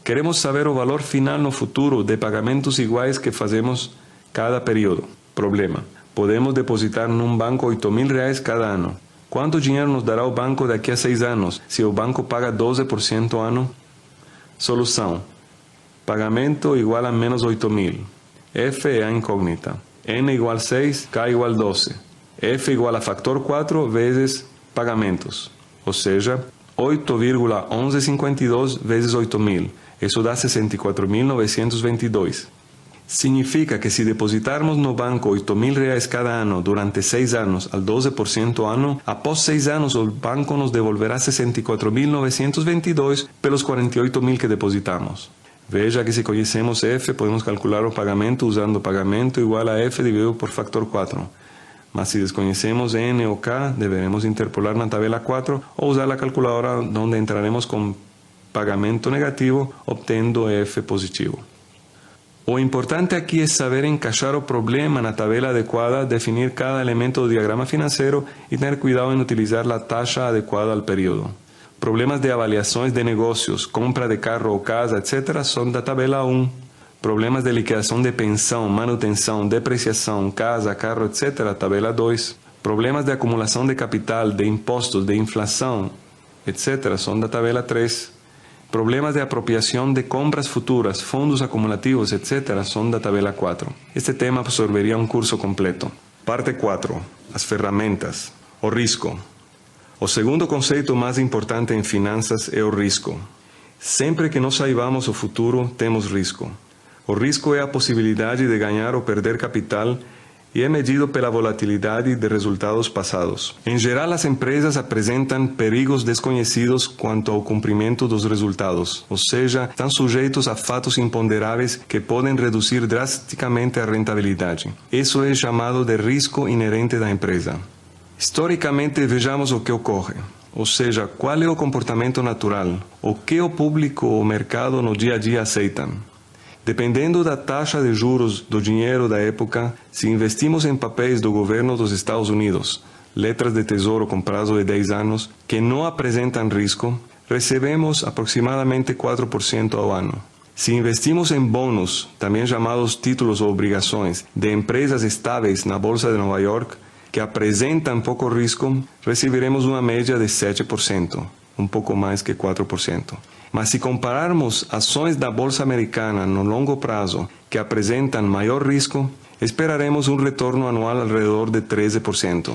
Queremos saber o valor final no futuro de pagamentos iguais que fazemos cada período. Problema. Podemos depositar num banco R$8.000 cada ano. Quanto dinheiro nos dará o banco daqui a 6 anos, se o banco paga 12% ano? Solução. Pagamento igual a menos 8.000. F é a incógnita. N igual a 6, K igual a 12. F igual a fator 4 vezes pagamentos. Ou seja, 8,1152 vezes 8.000. Isso dá 64.922. Significa que se depositarmos no banco R$8.000 cada ano durante 6 anos al 12% ano, após 6 anos o banco nos devolverá 64.922 pelos 48.000 que depositamos. Veja que se conhecemos F, podemos calcular o pagamento usando pagamento igual a F dividido por fator 4. Mas se desconhecemos N ou K, deveremos interpolar na tabela 4 ou usar a calculadora, onde entraremos com pagamento negativo, obtendo F positivo. O importante aqui é saber encaixar o problema na tabela adequada, definir cada elemento do diagrama financeiro e ter cuidado em utilizar a taxa adequada ao período. Problemas de avaliações de negócios, compra de carro ou casa, etc., são da tabela 1. Problemas de liquidação de pensão, manutenção, depreciação, casa, carro, etc., tabela 2. Problemas de acumulação de capital, de impostos, de inflação, etc., são da tabela 3. Problemas de apropriação de compras futuras, fundos acumulativos, etc., são da tabela 4. Este tema absorveria um curso completo. Parte 4. As ferramentas. O risco. O segundo conceito mais importante em finanças é o risco. Sempre que não saibamos o futuro, temos risco. O risco é a possibilidade de ganhar ou perder capital e é medido pela volatilidade de resultados passados. Em geral, as empresas apresentam perigos desconhecidos quanto ao cumprimento dos resultados, ou seja, estão sujeitos a fatos imponderáveis que podem reduzir drasticamente a rentabilidade. Isso é chamado de risco inerente da empresa. Historicamente, vejamos o que ocorre, ou seja, qual é o comportamento natural, o que o público ou o mercado no dia a dia aceitam. Dependendo da taxa de juros do dinheiro da época, se investimos em papéis do governo dos Estados Unidos, letras de tesouro com prazo de 10 anos, que não apresentam risco, recebemos aproximadamente 4% ao ano. Se investimos em bônus, também chamados títulos ou obrigações, de empresas estáveis na Bolsa de Nova York, que apresentam pouco risco, receberemos uma média de 7%, um pouco mais que 4%. Mas se compararmos ações da Bolsa Americana no longo prazo, que apresentam maior risco, esperaremos um retorno anual alrededor de 13%.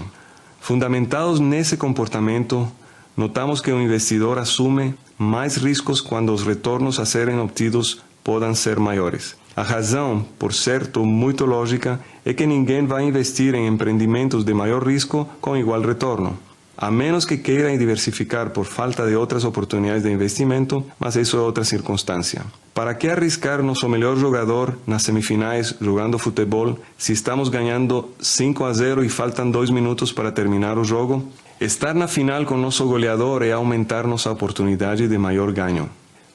Fundamentados nesse comportamento, notamos que o investidor assume mais riscos quando os retornos a serem obtidos podem ser maiores. A razão, por certo, muito lógica, é que ninguém vai investir em empreendimentos de maior risco com igual retorno, a menos que queiram diversificar por falta de outras oportunidades de investimento, mas isso é outra circunstância. Para que arriscar nosso melhor jogador nas semifinais jogando futebol se estamos ganhando 5-0 e faltam 2 minutos para terminar o jogo? Estar na final com nosso goleador é aumentar nossa oportunidade de maior ganho.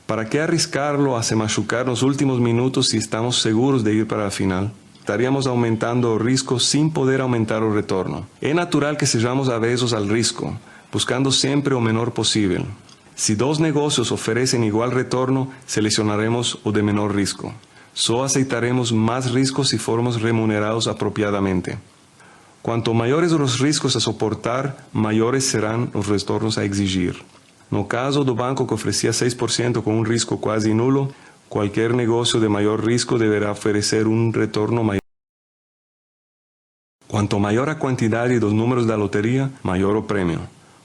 Para que arriscar-lo a se machucar nos últimos minutos se estamos seguros de ir para a final? Estaríamos aumentando o risco sem poder aumentar o retorno. É natural que sejamos avesos ao risco, buscando sempre o menor possível. Se 2 negócios oferecem igual retorno, selecionaremos o de menor risco. Só aceitaremos mais riscos se formos remunerados apropriadamente. Quanto maiores os riscos a suportar, maiores serão os retornos a exigir. No caso do banco que oferecia 6% com um risco quase nulo, qualquer negócio de maior risco deverá oferecer um retorno maior. Quanto maior a quantidade dos números da loteria, maior o prêmio.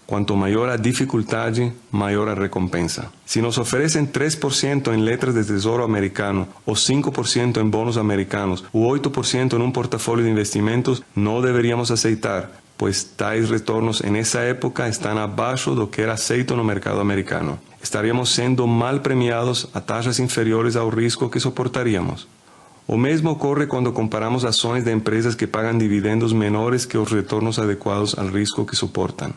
Quanto maior a dificuldade, maior a recompensa. Se nos oferecem 3% em letras de tesouro americano, ou 5% em bônus americanos, ou 8% em um portfólio de investimentos, não deveríamos aceitar, pues tais retornos en esa época están abaixo do que era aceito no mercado americano. Estaríamos sendo mal premiados a taxas inferiores ao risco que soportaríamos. O mesmo ocorre quando comparamos ações de empresas que pagam dividendos menores que os retornos adequados ao risco que suportam.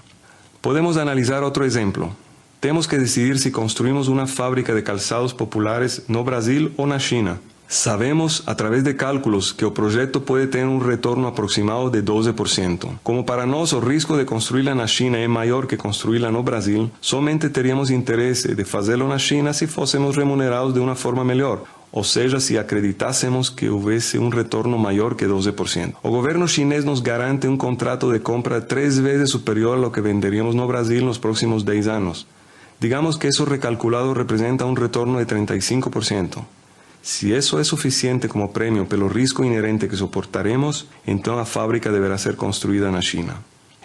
Podemos analisar outro exemplo. Temos que decidir se construímos uma fábrica de calçados populares no Brasil ou na China. Sabemos, a través de cálculos, que o projeto pode ter um retorno aproximado de 12%. Como para nós o risco de construí-la na China é maior que construí-la no Brasil, somente teríamos interesse de fazê-lo na China se fôssemos remunerados de uma forma melhor, ou seja, se acreditássemos que houvesse um retorno maior que 12%. O governo chinês nos garante um contrato de compra 3 vezes superior ao que venderíamos no Brasil nos próximos 10 anos. Digamos que isso recalculado representa um retorno de 35%. Se isso é suficiente como prêmio pelo risco inerente que suportaremos, então a fábrica deverá ser construída na China.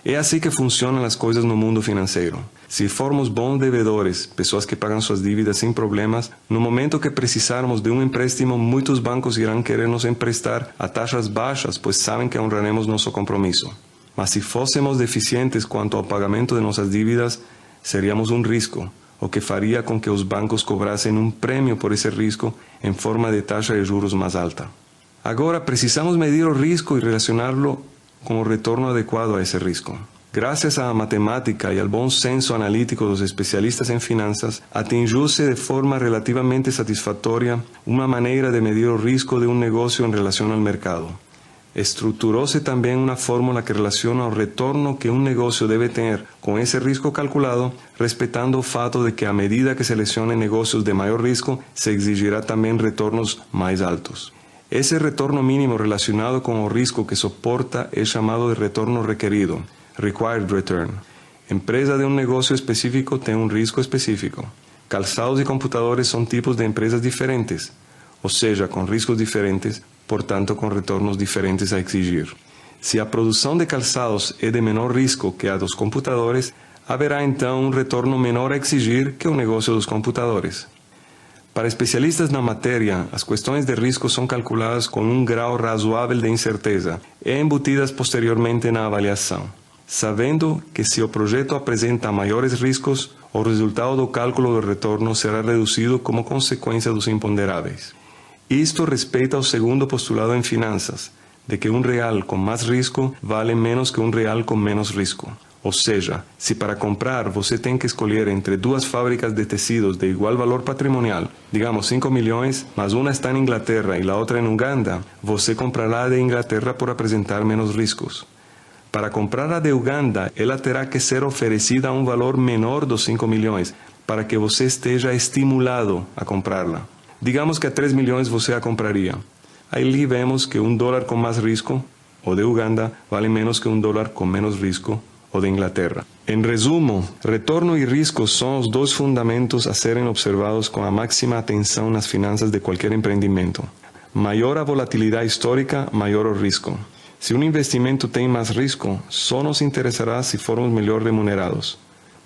É assim que funcionam as coisas no mundo financeiro. Se formos bons devedores, pessoas que pagam suas dívidas sem problemas, no momento que precisarmos de um empréstimo, muitos bancos irão querer nos emprestar a taxas baixas, pois sabem que honraremos nosso compromisso. Mas se fôssemos deficientes quanto ao pagamento de nossas dívidas, seríamos um risco, o que faria com que os bancos cobrassem um prêmio por esse risco em forma de taxa de juros mais alta. Agora, precisamos medir o risco e relacioná-lo com o retorno adequado a esse risco. Graças à matemática e ao bom senso analítico dos especialistas em finanças, atingiu-se de forma relativamente satisfatória uma maneira de medir o risco de um negócio em relação ao mercado. Estruturou-se também uma fórmula que relaciona o retorno que um negócio deve ter com esse risco calculado, respeitando o fato de que à medida que selecione negócios de maior risco, se exigirá também retornos mais altos. Esse retorno mínimo relacionado com o risco que suporta é chamado de retorno requerido, required return. Empresa de um negócio específico tem um risco específico. Calçados e computadores são tipos de empresas diferentes, ou seja, com riscos diferentes, portanto com retornos diferentes a exigir. Se a produção de calçados é de menor risco que a dos computadores, haverá então um retorno menor a exigir que o negócio dos computadores. Para especialistas na matéria, as questões de risco são calculadas com um grau razoável de incerteza e embutidas posteriormente na avaliação, sabendo que se o projeto apresenta maiores riscos, o resultado do cálculo do retorno será reduzido como consequência dos imponderáveis. Isto respeita o segundo postulado em finanças, de que um real com mais risco vale menos que um real com menos risco. Ou seja, se para comprar você tem que escolher entre duas fábricas de tecidos de igual valor patrimonial, digamos 5 milhões, mas uma está na Inglaterra e a outra em Uganda, você comprará a de Inglaterra por apresentar menos riscos. Para comprar a de Uganda, ela terá que ser oferecida a um valor menor dos 5 milhões, para que você esteja estimulado a comprá-la. Digamos que a 3 milhões você a compraria. Aí vemos que $1 com mais risco, o de Uganda, vale menos que $1 com menos risco, o de Inglaterra. Em resumo, retorno e risco são os dois fundamentos a serem observados com a máxima atenção nas finanças de qualquer empreendimento. Maior a volatilidade histórica, maior o risco. Se um investimento tem mais risco, só nos interessará se formos melhor remunerados.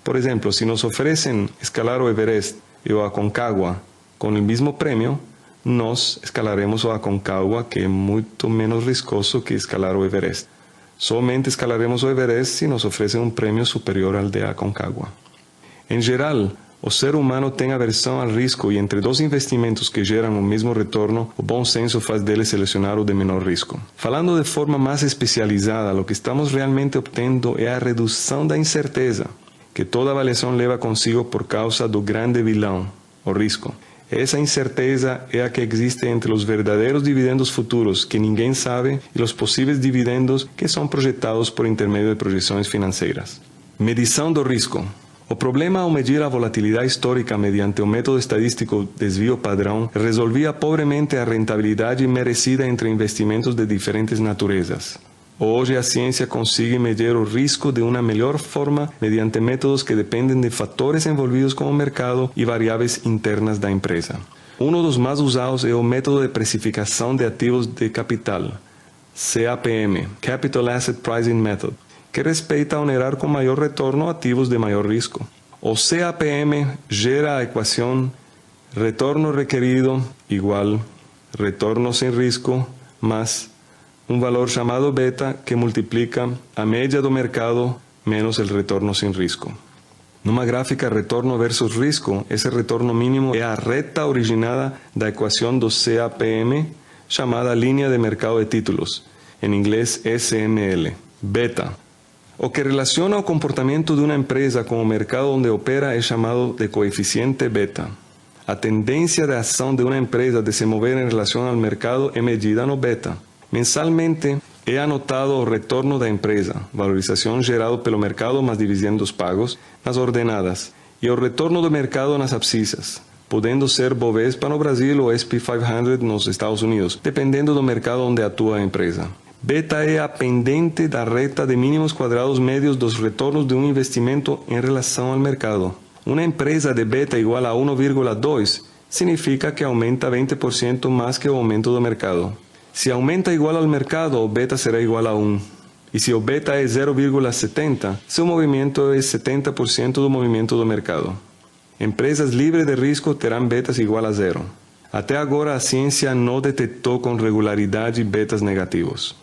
Por exemplo, se nos oferecem escalar o Everest e o Aconcagua com o mesmo prêmio, nós escalaremos o Aconcagua, que é muito menos riscoso que escalar o Everest. Somente escalaremos o Everest se nos oferecem um prêmio superior ao de Aconcagua. Em geral, o ser humano tem aversão ao risco e entre dois investimentos que geram o mesmo retorno, o bom senso faz dele selecionar o de menor risco. Falando de forma mais especializada, o que estamos realmente obtendo é a redução da incerteza, que toda avaliação leva consigo por causa do grande vilão, o risco. Essa incerteza é a que existe entre os verdadeiros dividendos futuros, que ninguém sabe, e os possíveis dividendos que são projetados por intermédio de projeções financeiras. Medição do risco. O problema ao medir a volatilidade histórica mediante o método estadístico desvio padrão resolvia pobremente a rentabilidade merecida entre investimentos de diferentes naturezas. Hoje a ciência consegue medir o risco de uma melhor forma mediante métodos que dependem de fatores envolvidos com o mercado e variáveis internas da empresa. Um dos mais usados é o método de precificação de ativos de capital, CAPM, Capital Asset Pricing Method, que respeita onerar com maior retorno ativos de maior risco. O CAPM gera a equação retorno requerido igual retorno sem risco mais um valor chamado beta que multiplica a média do mercado menos el retorno sin risco. Numa gráfica retorno versus risco, esse retorno mínimo é a reta originada da equação do CAPM, chamada linha de mercado de títulos, em inglês SML, beta. O que relaciona o comportamento de uma empresa com o mercado onde opera é chamado de coeficiente beta. A tendência de ação de uma empresa de se mover em relação ao mercado é medida no beta. Mensalmente, é anotado o retorno da empresa, valorização gerado pelo mercado mais dividendos pagos, nas ordenadas, e o retorno do mercado nas abscissas, podendo ser Bovespa no Brasil ou SP 500 nos Estados Unidos, dependendo do mercado onde atua a empresa. Beta é a pendente da reta de mínimos quadrados médios dos retornos de um investimento em relação ao mercado. Uma empresa de beta igual a 1,2 significa que aumenta 20% mais que o aumento do mercado. Se aumenta igual ao mercado, o beta será igual a 1. E se o beta é 0,70, seu movimento é 70% do movimento do mercado. Empresas livres de risco terão betas igual a 0. Até agora, a ciência não detectou com regularidade betas negativos.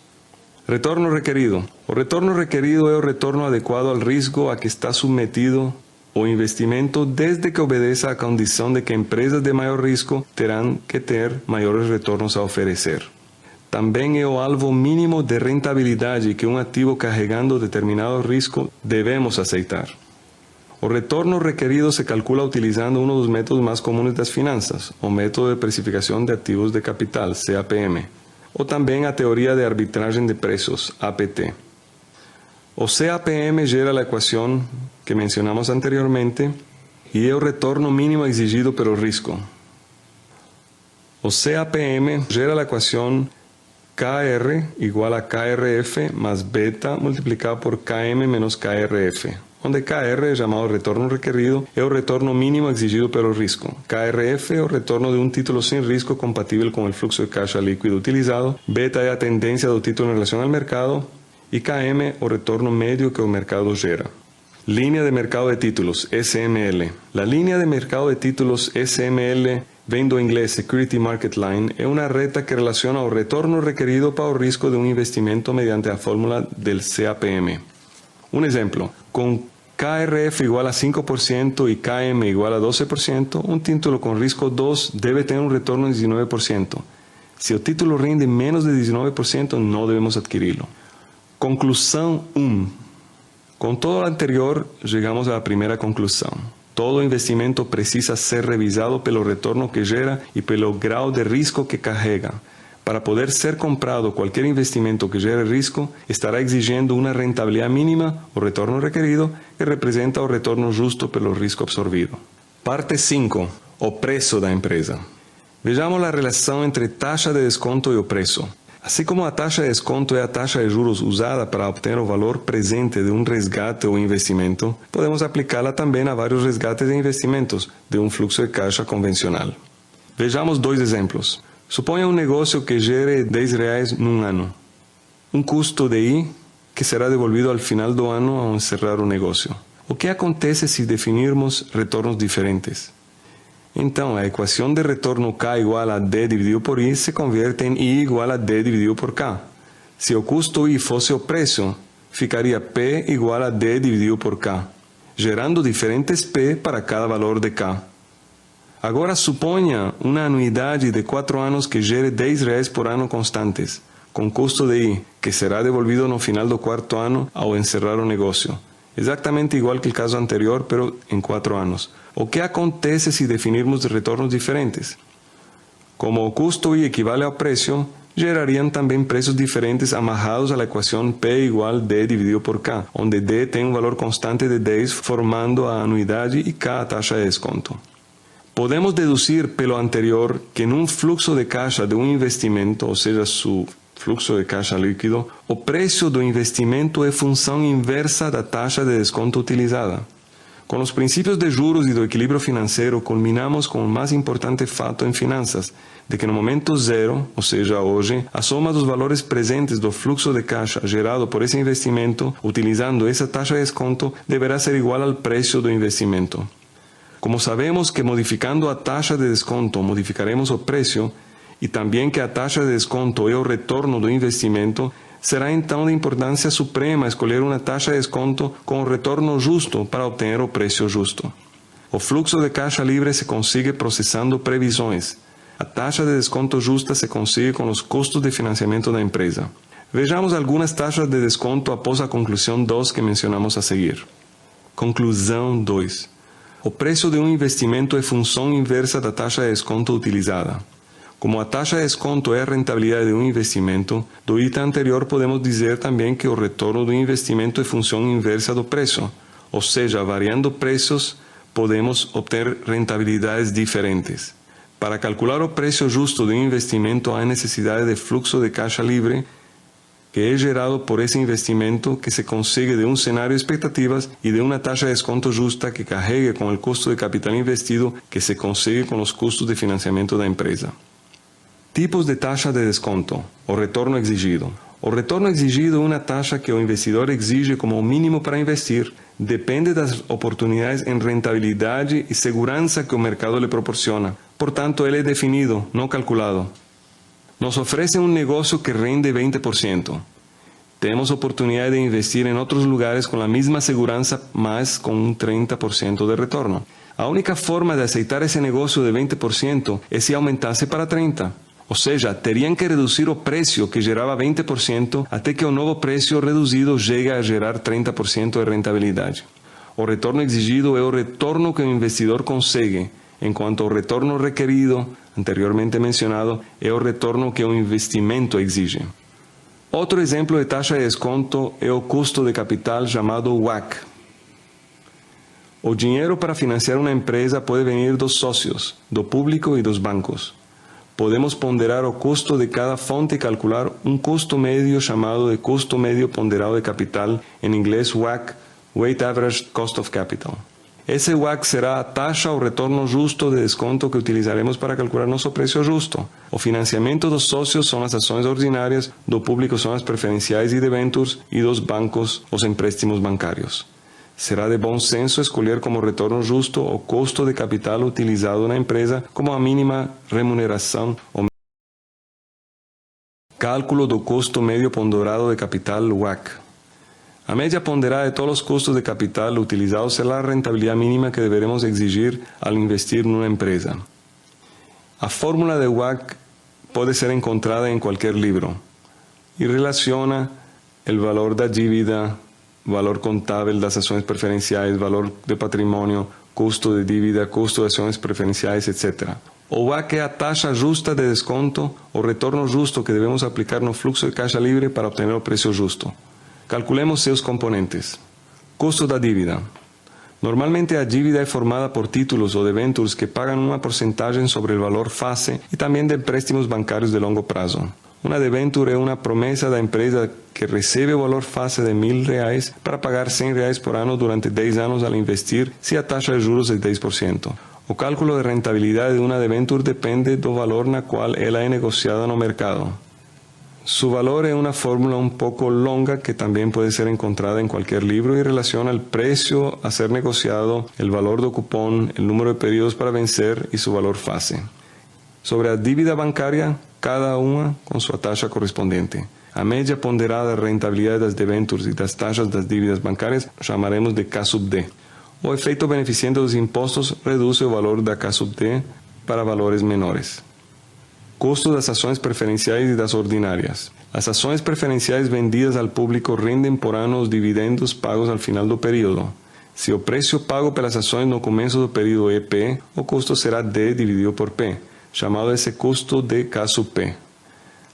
Retorno requerido. O retorno requerido é o retorno adequado ao risco a que está submetido o investimento desde que obedeça à condição de que empresas de maior risco terão que ter maiores retornos a oferecer. Também é o alvo mínimo de rentabilidade que um ativo carregando determinado risco devemos aceitar. O retorno requerido se calcula utilizando um dos métodos mais comuns das finanças, o método de precificação de ativos de capital, CAPM, ou também a teoria de arbitragem de preços, APT. O CAPM gera a equação que mencionamos anteriormente e é o retorno mínimo exigido pelo risco. O CAPM gera a equação KR igual a KRF mais beta multiplicado por KM menos KRF, onde KR, chamado retorno requerido, é o retorno mínimo exigido pelo risco. KRF é o retorno de um título sem risco compatível com o fluxo de caixa líquido utilizado, beta é a tendência do título em relação ao mercado e KM o retorno médio que o mercado gera. Línea de mercado de títulos, SML. La línea de mercado de títulos SML vem do inglês Security Market Line, é uma reta que relaciona o retorno requerido para o risco de um investimento mediante a fórmula del CAPM. Um exemplo, com KRF igual a 5% e KM igual a 12%, um título com risco 2 deve ter um retorno de 19%. Se o título rende menos de 19%, não devemos adquiri-lo. Conclusão 1. Com todo o anterior, chegamos à primeira conclusão. Todo investimento precisa ser revisado pelo retorno que gera e pelo grau de risco que carrega. Para poder ser comprado qualquer investimento que gere risco, estará exigindo uma rentabilidade mínima, o retorno requerido, que representa o retorno justo pelo risco absorvido. Parte 5. O preço da empresa. Vejamos a relação entre taxa de desconto e o preço. Assim como a taxa de desconto é a taxa de juros usada para obter o valor presente de um resgate ou investimento, podemos aplicá-la também a vários resgates e investimentos de um fluxo de caixa convencional. Vejamos dois exemplos. Suponha um negócio que gere R$10 num ano. Um custo de I que será devolvido ao final do ano ao encerrar o negócio. O que acontece se definirmos retornos diferentes? Então, a equação de retorno K igual a D dividido por I se converte em I igual a D dividido por K. Se o custo I fosse o preço, ficaria P igual a D dividido por K, gerando diferentes P para cada valor de K. Agora suponha uma anuidade de 4 anos que gere R$10 por ano constantes, com custo de I, que será devolvido no final do 4º ano ao encerrar o negócio. Exatamente igual que o caso anterior, pero em 4 anos. O que acontece se definirmos retornos diferentes? Como o custo I equivale ao preço, gerariam também preços diferentes amarrados à equação P igual D dividido por K, onde D tem um valor constante de 10 formando a anuidade e K a taxa de desconto. Podemos deduzir pelo anterior que num fluxo de caixa de um investimento, ou seja, su fluxo de caixa líquido, o preço do investimento é função inversa da taxa de desconto utilizada. Com os princípios de juros e do equilíbrio financeiro, culminamos com o mais importante fato em finanças, de que no momento zero, ou seja, hoje, a soma dos valores presentes do fluxo de caixa gerado por esse investimento, utilizando essa taxa de desconto, deverá ser igual ao preço do investimento. Como sabemos que modificando a taxa de desconto modificaremos o preço, e também que a taxa de desconto e o retorno do investimento, será então de importância suprema escolher uma taxa de desconto com o retorno justo para obter o preço justo. O fluxo de caixa livre se consigue processando previsões. A taxa de desconto justa se consigue com os custos de financiamento da empresa. Vejamos algumas taxas de desconto após a conclusão 2 que mencionamos a seguir. Conclusão 2. O preço de um investimento é função inversa da taxa de desconto utilizada. Como a taxa de desconto é a rentabilidade de um investimento, do item anterior podemos dizer também que o retorno do investimento é função inversa do preço, ou seja, variando preços, podemos obter rentabilidades diferentes. Para calcular o preço justo de um investimento, há necessidade de fluxo de caixa livre, que é gerado por esse investimento que se consegue de um cenário de expectativas e de uma taxa de desconto justa que carregue com o custo de capital investido que se consegue com os custos de financiamento da empresa. Tipos de taxa de desconto. O retorno exigido. O retorno exigido é uma taxa que o investidor exige como mínimo para investir. Depende das oportunidades em rentabilidade e segurança que o mercado lhe proporciona. Portanto, ele é definido, não calculado. Nos oferecem um negócio que rende 20%. Temos oportunidade de investir em outros lugares com a mesma segurança, mas com um 30% de retorno. A única forma de aceitar esse negócio de 20% é se aumentasse para 30%. Ou seja, teriam que reduzir o preço que gerava 20% até que o novo preço reduzido chegue a gerar 30% de rentabilidade. O retorno exigido é o retorno que o investidor consegue, enquanto o retorno requerido, anteriormente mencionado, é o retorno que o investimento exige. Outro exemplo de taxa de desconto é o custo de capital chamado WACC. O dinheiro para financiar uma empresa pode vir dos sócios, do público e dos bancos. Podemos ponderar o custo de cada fonte e calcular um custo médio chamado de custo médio ponderado de capital, em inglês WACC, Weighted Average Cost of Capital. Esse WACC será a taxa ou retorno justo de desconto que utilizaremos para calcular nosso preço justo. O financiamento dos sócios são as ações ordinárias, do público são as preferenciais e debêntures, e dos bancos os empréstimos bancários. Será de bom senso escolher como retorno justo o custo de capital utilizado na empresa como a mínima remuneração. O cálculo do custo médio ponderado de capital WACC. A média ponderada de todos os custos de capital utilizados será a rentabilidade mínima que deveremos exigir ao investir numa empresa. A fórmula de WACC pode ser encontrada em qualquer livro e relaciona o valor da dívida, valor contábil das ações preferenciais, valor de patrimônio, custo de dívida, custo de ações preferenciais, etc. O WACC é a taxa justa de desconto, o retorno justo que devemos aplicar no fluxo de caixa livre para obter o preço justo. Calculemos seus componentes. Custo da dívida. Normalmente a dívida é formada por títulos ou debêntures que pagam uma porcentagem sobre o valor face e também de empréstimos bancários de longo prazo. Uma debênture é uma promessa da empresa que recebe o valor face de R$1.000 para pagar R$100 por ano durante 10 anos ao investir se a taxa de juros é 10%. O cálculo de rentabilidade de uma debênture depende do valor na qual ela é negociada no mercado. Su valor é uma fórmula um pouco longa que também pode ser encontrada em qualquer livro e relaciona o preço a ser negociado, o valor do cupom, o número de períodos para vencer e seu valor face. Sobre a dívida bancária, cada uma com sua taxa correspondente. A média ponderada de rentabilidade das debêntures e das taxas das dívidas bancárias chamaremos de K sub D. O efeito beneficente dos impostos reduz o valor da K sub D para valores menores. Custo das ações preferenciais e das ordinárias. As ações preferenciais vendidas ao público rendem por ano os dividendos pagos ao final do período. Se o preço pago pelas ações no começo do período é P, o custo será D dividido por P, chamado esse custo de K sub P.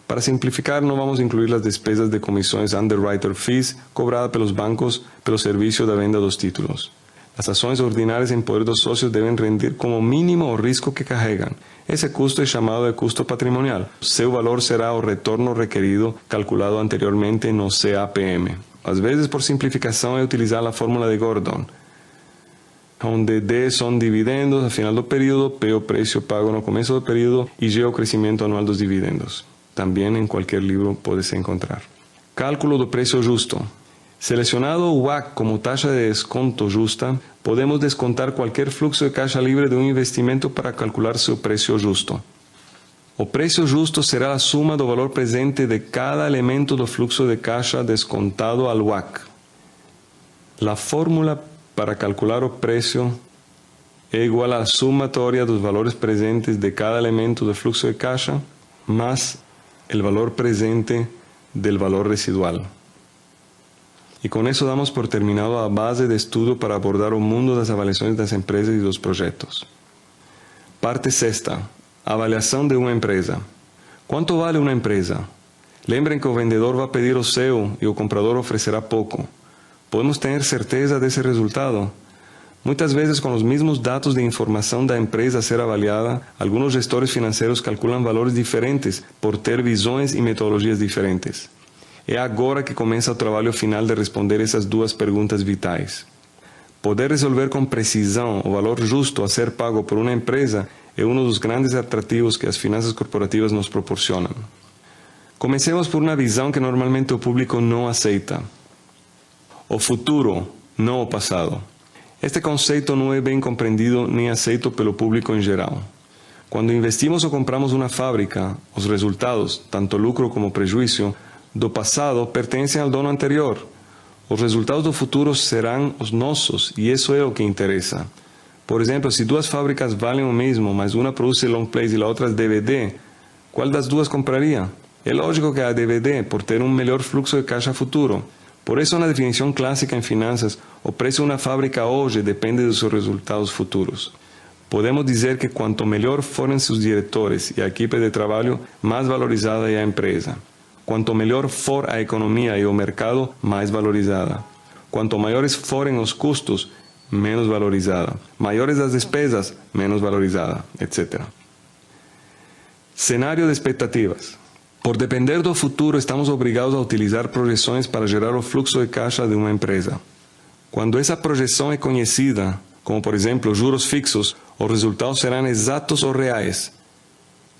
Para simplificar, não vamos incluir as despesas de comissões underwriter fees cobradas pelos bancos pelo serviço da venda dos títulos. As ações ordinárias em poder dos sócios devem render como mínimo o risco que carregam. Esse custo é chamado de custo patrimonial. Seu valor será o retorno requerido calculado anteriormente no CAPM. Às vezes, por simplificação, é utilizar a fórmula de Gordon, onde D são dividendos ao final do período, P o preço pago no começo do período e G o crescimento anual dos dividendos. Também em qualquer livro pode-se encontrar. Cálculo do preço justo. Selecionado o WACC como taxa de desconto justa, podemos descontar qualquer fluxo de caixa livre de um investimento para calcular seu preço justo. O preço justo será a suma do valor presente de cada elemento do fluxo de caixa descontado ao WACC. A fórmula para calcular o preço é igual à somatória dos valores presentes de cada elemento do fluxo de caixa más el valor presente del valor residual. E com isso damos por terminado a base de estudo para abordar o mundo das avaliações das empresas e dos projetos. Parte sexta. Avaliação de uma empresa. Quanto vale uma empresa? Lembrem que o vendedor vai pedir o seu e o comprador oferecerá pouco. Podemos ter certeza desse resultado? Muitas vezes, com os mesmos dados de informação da empresa a ser avaliada, alguns gestores financeiros calculam valores diferentes por ter visões e metodologias diferentes. É agora que começa o trabalho final de responder essas duas perguntas vitais. Poder resolver com precisão o valor justo a ser pago por uma empresa é um dos grandes atrativos que as finanças corporativas nos proporcionam. Comecemos por uma visão que normalmente o público não aceita. O futuro, não o passado. Este conceito não é bem compreendido nem aceito pelo público em geral. Quando investimos ou compramos uma fábrica, os resultados, tanto lucro como prejuízo, do passado pertencem ao dono anterior. Os resultados do futuro serão os nossos e isso é o que interessa. Por exemplo, se duas fábricas valem o mesmo, mas uma produz long plays e a outra DVD, qual das duas compraria? É lógico que a DVD, por ter um melhor fluxo de caixa futuro. Por isso, na definição clássica em finanças, o preço de uma fábrica hoje depende dos seus resultados futuros. Podemos dizer que quanto melhor forem seus diretores e a equipe de trabalho, mais valorizada é a empresa. Quanto melhor for a economia e o mercado, mais valorizada. Quanto maiores forem os custos, menos valorizada. Maiores as despesas, menos valorizada, etc. Cenário de expectativas. Por depender do futuro, estamos obrigados a utilizar projeções para gerar o fluxo de caixa de uma empresa. Quando essa projeção é conhecida, como por exemplo juros fixos, os resultados serão exatos ou reais.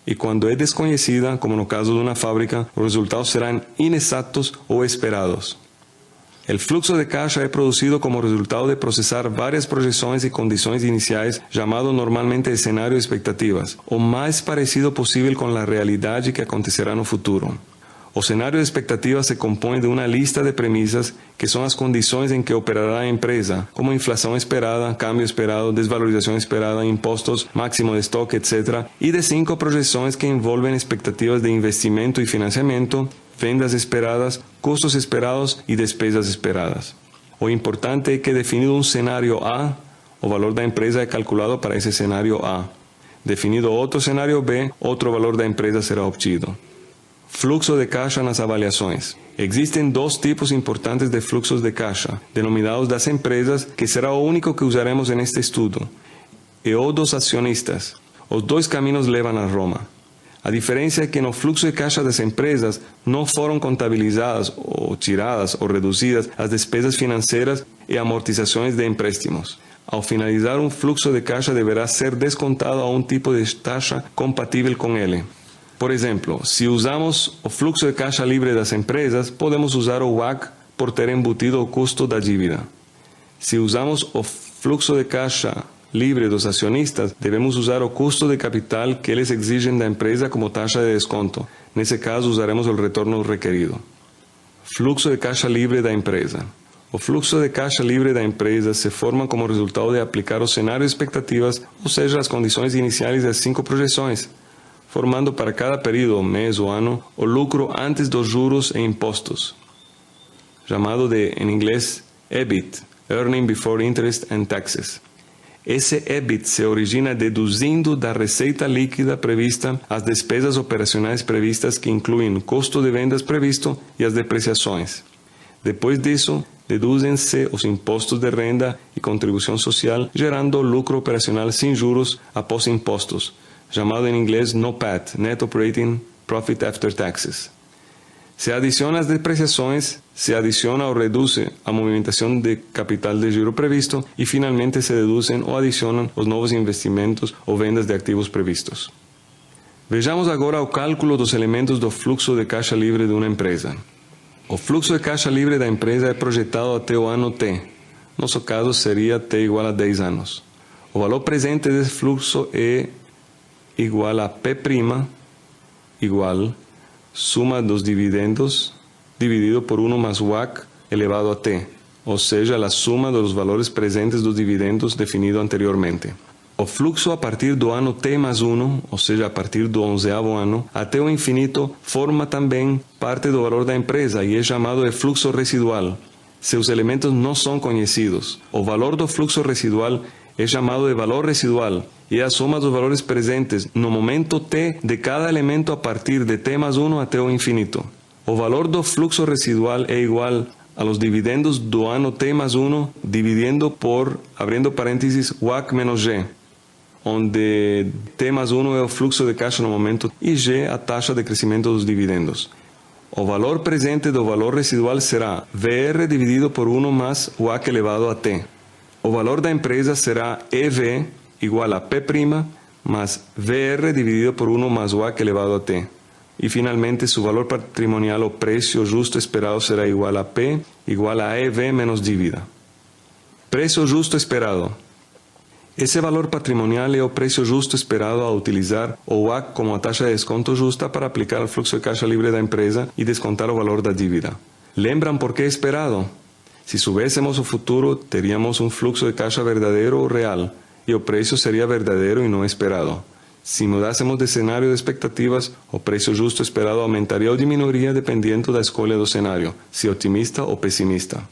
E quando é desconhecida, como no caso de uma fábrica, os resultados serão inexatos ou esperados. O fluxo de caixa é produzido como resultado de processar várias projeções e condições iniciais, chamado normalmente de cenário de expectativas, o mais parecido possível com a realidade que acontecerá no futuro. O cenário de expectativas se compõe de uma lista de premissas, que são as condições em que operará a empresa, como inflação esperada, câmbio esperado, desvalorização esperada, impostos, máximo de estoque, etc., e de 5 projeções que envolvem expectativas de investimento e financiamento, vendas esperadas, custos esperados e despesas esperadas. O importante é que, definido um cenário A, o valor da empresa é calculado para esse cenário A. Definido outro cenário B, outro valor da empresa será obtido. Fluxo de caixa nas avaliações. Existem 2 tipos importantes de fluxos de caixa, denominados das empresas, que será o único que usaremos neste estudo, e o dos acionistas. Os 2 caminhos levam a Roma. A diferença é que no fluxo de caixa das empresas não foram contabilizadas ou tiradas ou reduzidas as despesas financeiras e amortizações de empréstimos. Ao finalizar um fluxo de caixa deverá ser descontado a um tipo de taxa compatível com ele. Por exemplo, se usamos o fluxo de caixa livre das empresas, podemos usar o WACC por ter embutido o custo da dívida. Se usamos o fluxo de caixa livre dos acionistas, devemos usar o custo de capital que eles exigem da empresa como taxa de desconto. Nesse caso, usaremos o retorno requerido. Fluxo de caixa livre da empresa. O fluxo de caixa livre da empresa se forma como resultado de aplicar o cenário de expectativas, ou seja, as condições iniciais das 5 projeções, formando para cada período, mês ou ano, o lucro antes dos juros e impostos, chamado de, em inglês, EBIT, Earning Before Interest and Taxes. Esse EBIT se origina deduzindo da receita líquida prevista as despesas operacionais previstas, que incluem custo de vendas previsto e as depreciações. Depois disso, deduzem-se os impostos de renda e contribuição social, gerando lucro operacional sem juros após impostos, chamado em inglês NOPAT, Net Operating Profit After Taxes. Se adiciona as depreciações, se adiciona ou reduz a movimentação de capital de giro previsto e, finalmente, se deduzem ou adicionam os novos investimentos ou vendas de ativos previstos. Vejamos agora o cálculo dos elementos do fluxo de caixa livre de uma empresa. O fluxo de caixa livre da empresa é projetado até o ano T. Nosso caso seria T igual a 10 anos. O valor presente desse fluxo é igual a P', igual suma dos dividendos dividido por 1 más WACC elevado a t, ou seja, a suma dos valores presentes dos dividendos definido anteriormente. O fluxo a partir do ano t mais 1, ou seja, a partir do 11º ano, até o infinito, forma também parte do valor da empresa e é chamado de fluxo residual. Seus elementos não são conhecidos. O valor do fluxo residual é chamado de valor residual e é a soma dos valores presentes no momento t de cada elemento a partir de t mais 1 até o infinito. O valor do fluxo residual é igual a los dividendos do ano t mais 1 dividindo por, abrindo parênteses, WACC menos G, onde t mais 1 é o fluxo de caixa no momento e G a taxa de crescimento dos dividendos. O valor presente do valor residual será VR dividido por 1 mais WACC elevado a t. O valor da empresa será EV igual a P' más VR dividido por 1 más WACC elevado a t. E finalmente su valor patrimonial o precio justo esperado será igual a P igual a EV menos dívida. Precio justo esperado. Esse valor patrimonial é o preço justo esperado a utilizar o WACC como a taxa de desconto justa para aplicar ao fluxo de caixa livre da empresa e descontar o valor da dívida. Lembram por que é esperado? Se soubéssemos o futuro, teríamos um fluxo de caixa verdadeiro ou real, e o preço seria verdadeiro e não esperado. Se mudássemos de cenário de expectativas, o preço justo esperado aumentaria ou diminuiria dependendo da escolha do cenário, se otimista ou pessimista.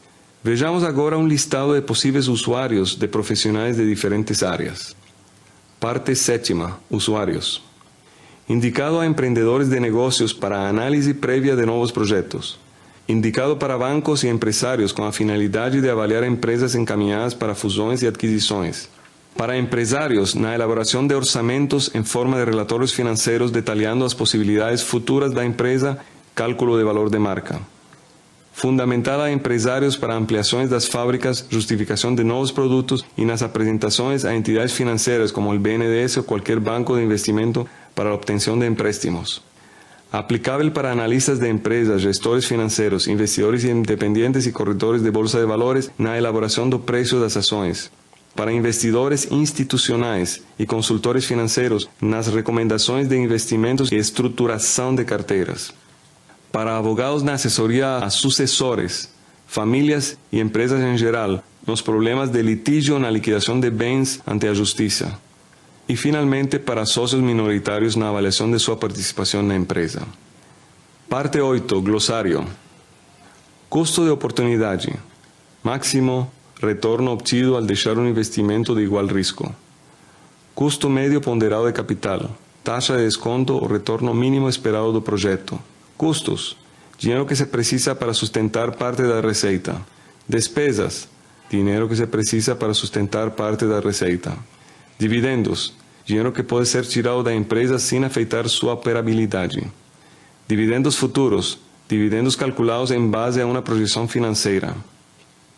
Vejamos agora um listado de possíveis usuários de profissionais de diferentes áreas. Parte 7ª. Usuários. Indicado a empreendedores de negócios para a análise prévia de novos projetos. Indicado para bancos e empresários com a finalidade de avaliar empresas encaminhadas para fusões e adquisições. Para empresários, na elaboração de orçamentos em forma de relatórios financeiros detalhando as possibilidades futuras da empresa, cálculo de valor de marca. Fundamentada a empresários para ampliações das fábricas, justificação de novos produtos e nas apresentações a entidades financeiras como o BNDES ou qualquer banco de investimento para a obtenção de empréstimos. Aplicável para analistas de empresas, gestores financeiros, investidores independentes e corretores de bolsa de valores na elaboração do preço das ações. Para investidores institucionais e consultores financeiros nas recomendações de investimentos e estruturação de carteiras. Para advogados na assessoria a sucessores, famílias e empresas em geral, nos problemas de litígio na liquidação de bens ante a justiça. E, finalmente, para sócios minoritários na avaliação de sua participação na empresa. Parte 8. Glossário. Custo de oportunidade. Máximo retorno obtido al deixar um investimento de igual risco. Custo médio ponderado de capital. Taxa de desconto ou retorno mínimo esperado do projeto. Custos. Dinheiro que se precisa para sustentar parte da receita. Despesas. Dinheiro que se precisa para sustentar parte da receita. Dividendos. Dinheiro que pode ser tirado da empresa sem afetar sua operabilidade. Dividendos futuros. Dividendos calculados em base a uma projeção financeira.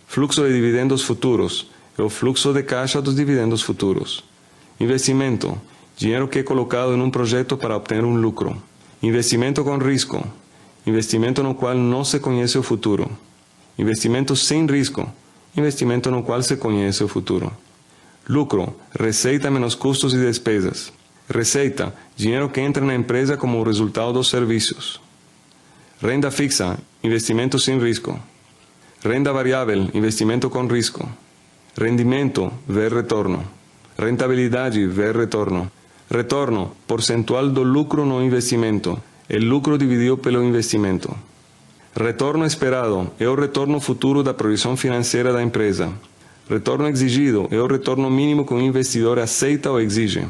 Fluxo de dividendos futuros. É o fluxo de caixa dos dividendos futuros. Investimento. Dinheiro que é colocado em um projeto para obter um lucro. Investimento com risco. Investimento no qual não se conhece o futuro. Investimento sem risco. Investimento no qual se conhece o futuro. Lucro. Receita menos custos e despesas. Receita. Dinheiro que entra na empresa como resultado dos serviços. Renda fixa. Investimento sem risco. Renda variável. Investimento com risco. Rendimento. Ver retorno. Rentabilidade. Ver retorno. Retorno, percentual do lucro no investimento, o lucro dividido pelo investimento. Retorno esperado, é o retorno futuro da projeção financeira da empresa. Retorno exigido, é o retorno mínimo que o investidor aceita ou exige.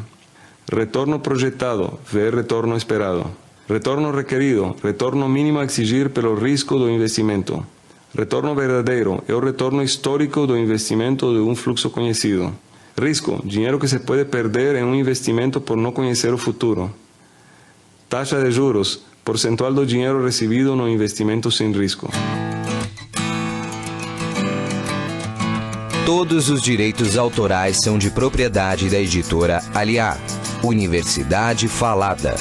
Retorno projetado, ver retorno esperado. Retorno requerido, retorno mínimo a exigir pelo risco do investimento. Retorno verdadeiro, é o retorno histórico do investimento de um fluxo conhecido. Risco, dinheiro que se pode perder em um investimento por não conhecer o futuro. Taxa de juros, percentual do dinheiro recebido no investimento sem risco. Todos os direitos autorais são de propriedade da editora Aliá, Universidade Falada.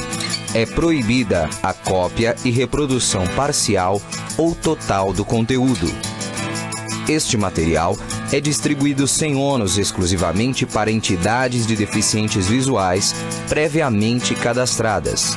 É proibida a cópia e reprodução parcial ou total do conteúdo. Este material é distribuído sem ônus exclusivamente para entidades de deficientes visuais previamente cadastradas.